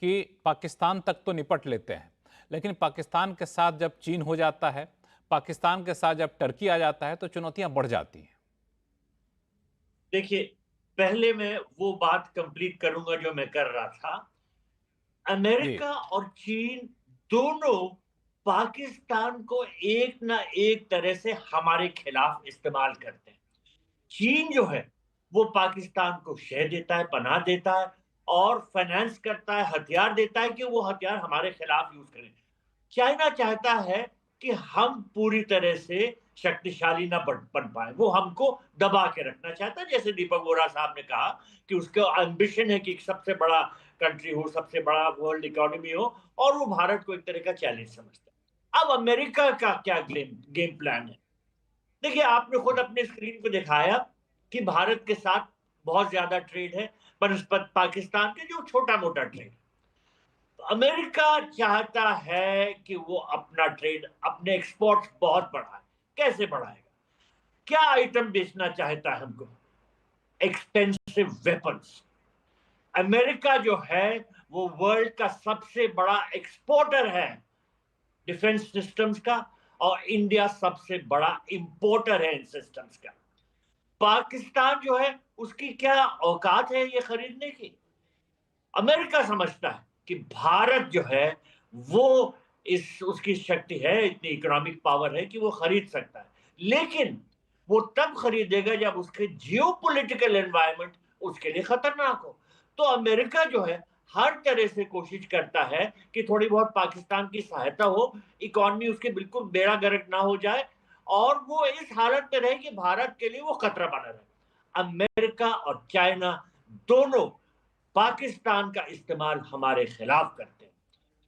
कि पाकिस्तान तक तो निपट लेते हैं, लेकिन पाकिस्तान के साथ जब चीन हो जाता है, पाकिस्तान के साथ जब टर्की आ जाता है, तो चुनौतियां बढ़ जाती हैं। देखिए, पहले मैं वो बात कंप्लीट करूंगा जो मैं कर रहा था। जी। अमेरिका और चीन दोनों पाकिस्तान को एक ना एक तरह से हमारे खिलाफ इस्तेमाल करते हैं। चीन जो है वो पाकिस्तान को शह देता है, पनाह देता है और फाइनेंस करता है, हथियार देता है कि वो हथियार हमारे खिलाफ यूज करें। चाइना चाहता है कि हम पूरी तरह से शक्तिशाली ना बन पाए, वो हमको दबा के रखना चाहता है। जैसे दीपक वोरा साहब ने कहा कि उसका एम्बिशन है कि सबसे बड़ा कंट्री हो, सबसे बड़ा वर्ल्ड इकोनॉमी हो, और वो भारत को एक तरह का चैलेंज समझता है। अब अमेरिका का क्या गेम प्लान है? देखिए, आपने खुद अपने स्क्रीन पे दिखाया कि भारत के साथ बहुत ज्यादा ट्रेड है बनस्पत पाकिस्तान के जो छोटा मोटा ट्रेड। तो अमेरिका चाहता है कि वो अपना ट्रेड, अपने एक्सपोर्ट्स बहुत बढ़ाए। कैसे बढ़ाएगा? क्या आइटम बेचना चाहता है हमको? Expensive weapons. अमेरिका जो है वो वर्ल्ड का सबसे बड़ा एक्सपोर्टर है डिफेंस सिस्टम्स का, और इंडिया सबसे बड़ा इंपोर्टर है इन सिस्टम्स का। पाकिस्तान जो है उसकी क्या औकात है ये खरीदने की? अमेरिका समझता है कि भारत जो है वो उसकी शक्ति है, इतनी इकोनॉमिक पावर है कि वो खरीद सकता है। लेकिन वो तब खरीदेगा जब उसके जियोपॉलिटिकल एनवायरनमेंट उसके लिए खतरनाक हो। तो अमेरिका जो है हर तरह से कोशिश करता है कि थोड़ी बहुत पाकिस्तान की सहायता हो, इकोनॉमी उसके बिल्कुल बेड़ा गर्क ना हो जाए, और वो इस हालत में रहे कि भारत के लिए वो खतरा बना रहे। अमेरिका और चाइना दोनों पाकिस्तान का इस्तेमाल हमारे खिलाफ करते हैं,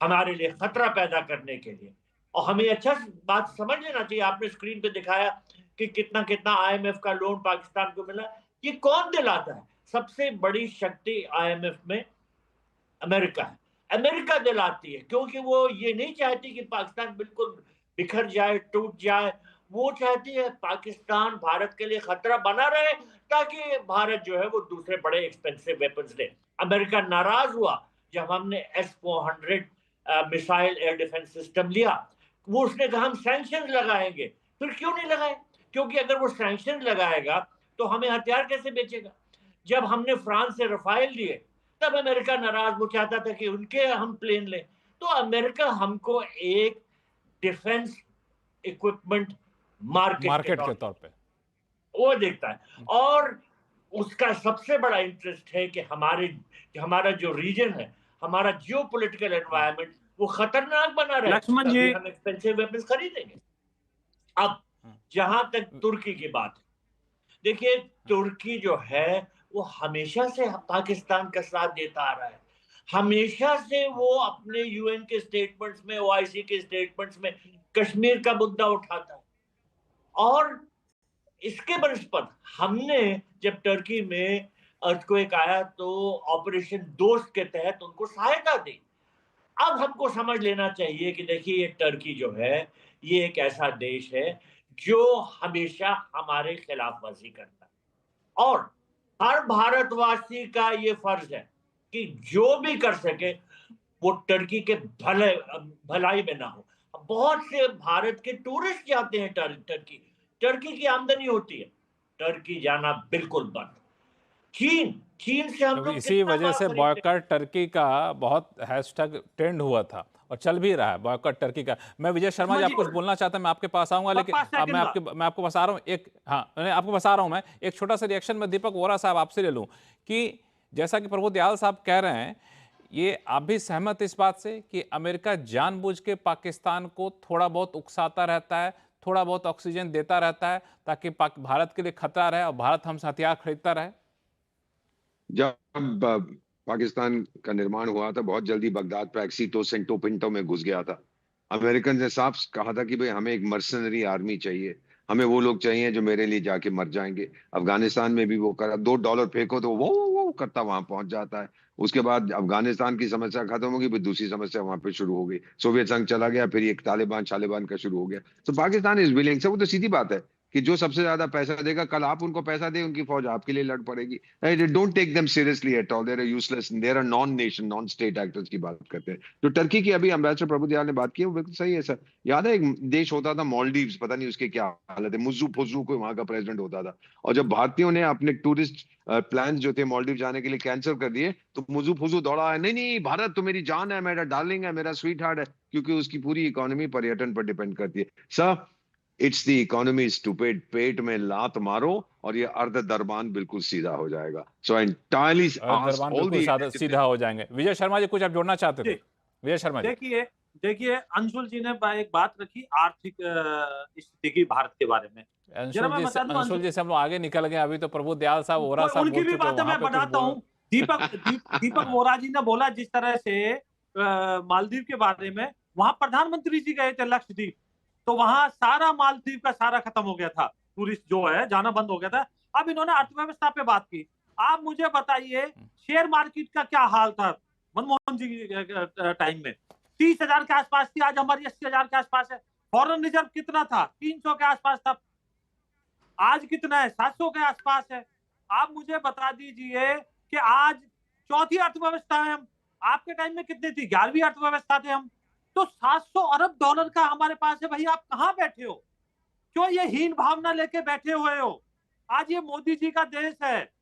हमारे लिए खतरा पैदा करने के लिए। और हमें अच्छा बात समझ लेना चाहिए, आपने स्क्रीन पे दिखाया कि कितना कितना आईएमएफ का लोन पाकिस्तान को मिला। ये कौन दिलाता है? सबसे बड़ी शक्ति आईएमएफ में अमेरिका है। अमेरिका दिलाती है क्योंकि वो ये नहीं चाहती कि पाकिस्तान बिल्कुल बिखर जाए, टूट जाए। वो चाहती है पाकिस्तान भारत के लिए खतरा बना रहे, ताकि भारत जो है वो दूसरे बड़े एक्सपेंसिव वेपन्स ले। अमेरिका नाराज हुआ जब हमने S-400 missile air defence system लिया। वो उसने कहा हम सैंक्शन लगाएंगे। फिर क्यों नहीं लगाए? क्योंकि अगर वो सैंक्शन लगाएगा तो हमें हथियार कैसे बेचेगा? जब हमने फ्रांस से रफाइल लिए तब अमेरिका नाराज, वो चाहता था कि उनके हम प्लेन लें। तो अमेरिका हमको एक डिफेंस इक्विपमेंट मार्केट के तौर पे। वो देखता है, और उसका सबसे बड़ा इंटरेस्ट है कि हमारा जो रीजन है, हमारा जियोपॉलिटिकल एनवायरनमेंट वो खतरनाक बना रहे, लक्ष्मण तभी जी, हम एक्सपेंसिव वेपन्स खरीदेंगे। अब जहां तक तुर्की की बात है, देखिए तुर्की जो है वो हमेशा से पाकिस्तान का साथ देता आ रहा है। हमेशा से वो अपने यूएन के स्टेटमेंट्स में, ओआईसी के स्टेटमेंट्स में कश्मीर का मुद्दा उठाता है। और इसके बनस्पत हमने जब टर्की में अर्थक्वेक आया तो ऑपरेशन दोस्त के तहत उनको सहायता दी। अब हमको समझ लेना चाहिए कि देखिए ये टर्की जो है ये एक ऐसा देश है जो हमेशा हमारे खिलाफ वर्जी करता है, और हर भारतवासी का ये फर्ज है कि जो भी कर सके वो टर्की के भलाई में ना हो। बहुत से भारत के टूरिस्ट जाते हैं टर्की, टर्की की आमदनी होती है, टर्की जाना बिल्कुल बंद। चीन चीन से हम तो लोग इसी कितना वजह माल से खरीदते हैं? बॉयकॉट टर्की का बहुत हैशटैग ट्रेंड हुआ था और चल भी रहा है, बॉयकॉट टर्की का। मैं विजय शर्मा जी, आप कुछ बोलना चाहते हैं, मैं आपके पास आऊंगा, लेकिन अब मैं आपको बता रहा हूं एक, हाँ मैं आपको बता रहा हूं, मैं एक छोटा सा रिएक्शन में दीपक वोरा साहब आपसे ले लूं कि जैसा कि प्रभु दयाल साहब कह रहे हैं, ये आप भी सहमत इस बात से कि अमेरिका जानबूझ के पाकिस्तान को थोड़ा बहुत उकसाता रहता है, थोड़ा बहुत ऑक्सीजन देता रहता है ताकि भारत के लिए खतरा रहे और भारत हमसे हथियार खरीदता रहे? जब पाकिस्तान का निर्माण हुआ था, बहुत जल्दी बगदाद पे एक्सीटो सेंटो पिंटो में घुस गया था। अमेरिकन ने साफ कहा था कि भाई हमें एक मर्सनरी आर्मी चाहिए, हमें वो लोग चाहिए जो मेरे लिए जाके मर जाएंगे। अफगानिस्तान में भी वो करा, $2 फेंको तो वो करता वहां पहुंच जाता है। उसके बाद अफगानिस्तान की समस्या खत्म होगी, फिर दूसरी समस्या वहां पे शुरू हो गई। सोवियत संघ चला गया, फिर एक तालिबान का शुरू हो गया। तो पाकिस्तान इज विलिंग से, वो तो सीधी बात है कि जो सबसे ज्यादा पैसा देगा, कल आप उनको पैसा दे, उनकी फौज आपके लिए लड़ पड़ेगी। Don't take them seriously at all, there are useless, there are non nation non state actors की बात करते हैं। जो टर्की की अभी एम्बेसडर प्रभु दयाल ने बात की है वो बिल्कुल सही है सर। याद है एक देश होता था मॉलडीव्स, पता नहीं उसके क्या हालत है, मुज्जू फुज्जू कोई वहां का प्रेसिडेंट होता था। और जब भारतीयों ने अपने टूरिस्ट प्लान जो थे मॉलडीव जाने के लिए कैंसिल कर दिए, तो मुज्जू फुज्जू दौड़ा है, नहीं नहीं भारत तो मेरी जान है, मेरा डार्लिंग है, मेरा स्वीट हार्ट है, क्योंकि उसकी पूरी इकोनॉमी पर्यटन पर डिपेंड करती है। Sir it's the economy stupid, पेट में लात मारो और ये अर्ध दरबान बिल्कुल सीधा हो जाएगा। सो एंटायरली दरबान बिल्कुल सीधा हो जाएंगे। विजय शर्मा जी कुछ आप जोड़ना चाहते थे? विजय शर्मा जी। देखिए अंशुल जी ने एक बात रखी आर्थिक स्थिति की भारत के बारे में। अंशुल जी से हम लोग आगे निकल गए, अभी तो प्रभु दयाल साहब ओरा साहब उनकी भी बातें मैं बताता हूँ। दीपक वोरा जी ने बोला जिस तरह से मालदीव के बारे में, वहां प्रधानमंत्री जी गए थे लक्षद्वीप, तो वहां सारा मालदीव का सारा खत्म हो गया था, टूरिस्ट जो है जाना बंद हो गया था। अब इन्होंने अर्थव्यवस्था पे बात की। आप मुझे बताइए शेयर मार्केट का क्या हाल था मनमोहन जी के टाइम में? 30,000 के आसपास थी, आज हमारी 80,000 के आसपास है। फॉरेन रिजर्व कितना था? 300 के आसपास था, आज कितना है? 700 के आसपास है। आप मुझे बता दीजिए कि आज चौथी अर्थव्यवस्था है हम, आपके टाइम में कितनी थी? 11वीं अर्थव्यवस्था थे हम। तो $700 अरब का हमारे पास है। भाई आप कहां बैठे हो? क्यों ये हीन भावना लेके बैठे हुए हो? आज ये मोदी जी का देश है,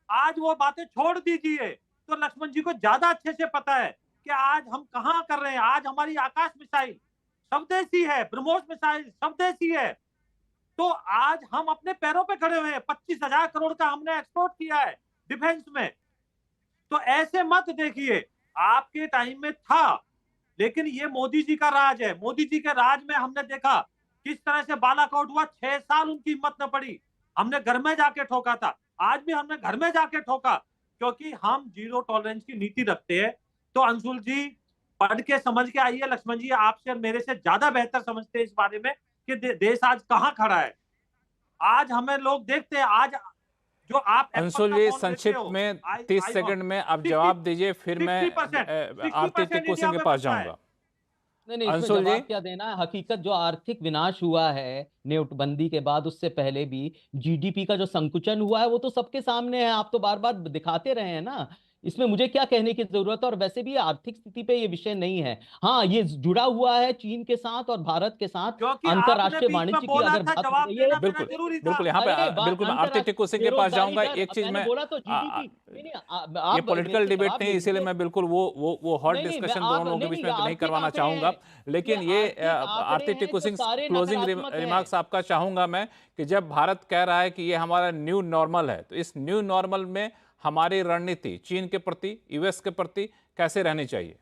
आज वो बातें छोड़ दीजिए। तो लक्ष्मण जी को ज्यादा अच्छे से पता है कि आज हम कहां कर रहे हैं। आज हमारी आकाश मिसाइल स्वदेशी है, ब्रह्मोस मिसाइल स्वदेशी है। तो आज हम अपने पैरों पे खड़े हुए हैं। 25,000 करोड़ का हमने एक्सपोर्ट किया है डिफेंस में। तो ऐसे मत देखिए, आपके टाइम में था, लेकिन ये मोदी जी का राज है। मोदी जी के राज में हमने देखा किस तरह से बालाकोट हुआ, 6 साल उनकी हिम्मत न पड़ी, हमने घर में जाके ठोका था। आज भी हमने घर में जाके ठोका, क्योंकि हम जीरो टॉलरेंस की नीति रखते हैं। तो अंशुल जी पढ़ के समझ के आइए, लक्ष्मण जी आपसे और मेरे से ज्यादा बेहतर समझते हैं इस बारे में कि देश आज कहां खड़ा है। आज हमें लोग देखते हैं, आज जो आप अंशुल जी संक्षिप्त में 30 सेकंड में आप जवाब दीजिए, फिर मैं आर्थिक टिक्कू सिंह के पास जाऊंगा। नहीं, इसमें जवाब क्या देना है? हकीकत जो आर्थिक विनाश हुआ है नोटबंदी के बाद, उससे पहले भी जीडीपी का जो संकुचन हुआ है वो तो सबके सामने है। आप तो बार बार दिखाते रहे हैं ना, इसमें मुझे क्या कहने की जरूरत है। और वैसे भी आर्थिक स्थिति पे ये विषय नहीं है। हाँ, ये जुड़ा हुआ है चीन के साथ और भारत के साथ अंतरराष्ट्रीय वाणिज्य की अगर बात हो रही है। बिल्कुल यहाँ पे बिल्कुल आर्थिक टिक्कू सिंह के पास जाऊंगा। एक चीज में ये पॉलिटिकल डिबेट नहीं, इसीलिए मैं बिल्कुल वो हॉट डिस्कशन दोनों लोगों के बीच में नहीं करवाना चाहूंगा। लेकिन ये आर्थिक टिक्कू सिंह क्लोजिंग रिमार्क्स आपका चाहूंगा मैं कि जब भारत कह रहा है कि ये हमारा न्यू नॉर्मल है, तो इस न्यू नॉर्मल में हमारी रणनीति चीन के प्रति, यूएस के प्रति कैसे रहनी चाहिए?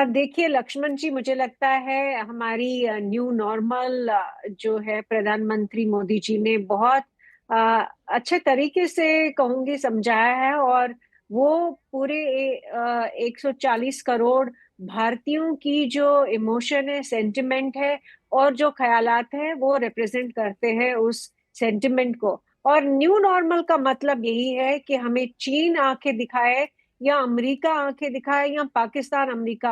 देखिए लक्ष्मण जी, मुझे लगता है हमारी न्यू नॉर्मल जो है प्रधानमंत्री मोदी जी ने बहुत अच्छे तरीके से कहूंगी समझाया है। और वो पूरे 140 करोड़ भारतीयों की जो इमोशन है, सेंटिमेंट है और जो ख्यालात हैं, वो रिप्रेजेंट करते हैं उस सेंटिमेंट को। और न्यू नॉर्मल का मतलब यही है कि हमें चीन आंखें दिखाए या अमेरिका आंखें दिखाए या पाकिस्तान अमेरिका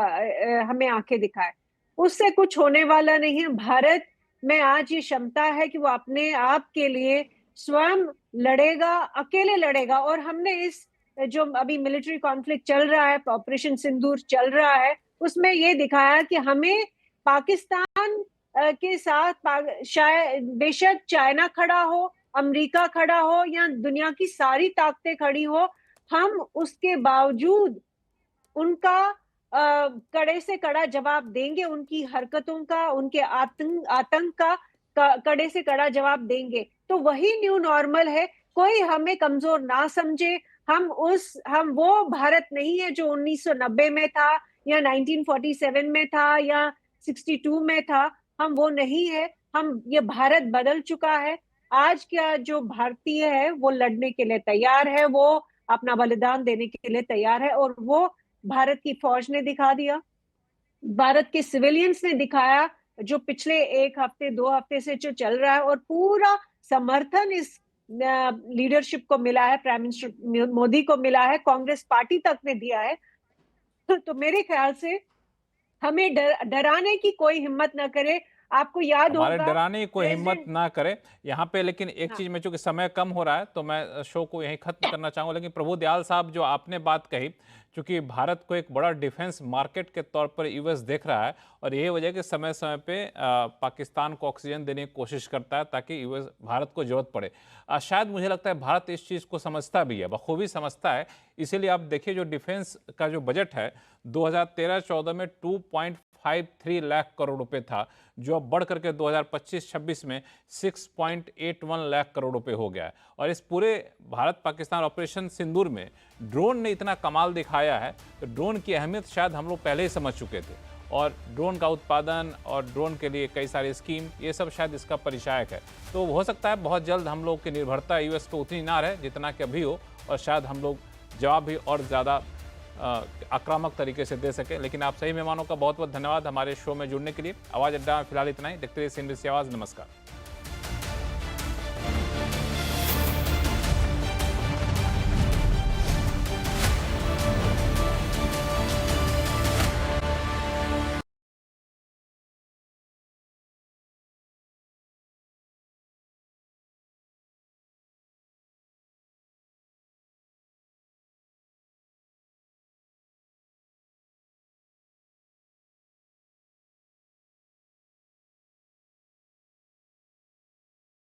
हमें आंखें दिखाए, उससे कुछ होने वाला नहीं है। भारत में आज ये क्षमता है कि वो अपने आप के लिए स्वयं लड़ेगा, अकेले लड़ेगा। और हमने इस जो अभी मिलिट्री कॉन्फ्लिक्ट चल रहा है, ऑपरेशन सिंदूर चल रहा है, उसमें ये दिखाया कि हमें पाकिस्तान के साथ शायद बेशक चाइना खड़ा हो, अमेरिका खड़ा हो या दुनिया की सारी ताकतें खड़ी हो, हम उसके बावजूद उनका कड़े से कड़ा जवाब देंगे। उनकी हरकतों का, उनके आतंक का कड़े से कड़ा जवाब देंगे। तो वही न्यू नॉर्मल है। कोई हमें कमजोर ना समझे, हम वो भारत नहीं है जो 1990 में था या 1947 में था या 62 में था। हम वो नहीं है। ये भारत बदल चुका है। आज का जो भारतीय है वो लड़ने के लिए तैयार है, वो अपना बलिदान देने के लिए तैयार है, और वो भारत की फौज ने दिखा दिया, भारत के सिविलियंस ने दिखाया, जो पिछले एक हफ्ते 2 हफ्ते से जो चल रहा है, और पूरा समर्थन इस लीडरशिप को मिला है, प्राइम मिनिस्टर मोदी को मिला है, कांग्रेस पार्टी तक ने दिया है। तो मेरे ख्याल से हमें डराने की कोई हिम्मत ना करे। आपको याद हमारे होगा डराने की कोई हिम्मत ना करे यहाँ पे। लेकिन एक हाँ। चीज में, चूंकि समय कम हो रहा है तो मैं शो को यहीं खत्म करना चाहूंगा। लेकिन प्रभु दयाल साहब, जो आपने बात कही, चूंकि भारत को एक बड़ा डिफेंस मार्केट के तौर पर यूएस देख रहा है, और यही वजह कि समय समय पे पाकिस्तान को ऑक्सीजन देने की कोशिश करता है ताकि यूएस भारत को जरूरत पड़े। शायद मुझे लगता है भारत इस चीज़ को समझता भी है, बखूबी समझता है। इसीलिए आप देखिए, जो डिफेंस का जो बजट है 2013-14 में 2.53 लाख करोड़ रुपए था, जो अब बढ़ करके 2025-26 में 6.81 लाख करोड़ रुपए हो गया है। और इस पूरे भारत पाकिस्तान ऑपरेशन सिंदूर में ड्रोन ने इतना कमाल दिखाया है, तो ड्रोन की अहमियत शायद हम लोग पहले ही समझ चुके थे, और ड्रोन का उत्पादन और ड्रोन के लिए कई सारी स्कीम, ये सब शायद इसका परिचायक है। तो हो सकता है बहुत जल्द हम लोग की निर्भरता यूएस को उतनी ना रहे जितना कि अभी हो, और शायद हम लोग जवाब भी और ज़्यादा आक्रामक तरीके से दे सके। लेकिन आप सही मेहमानों का बहुत बहुत धन्यवाद हमारे शो में जुड़ने के लिए। आवाज़ अड्डा में फिलहाल इतना ही। देखते रहिए CNBC आवाज़। नमस्कार।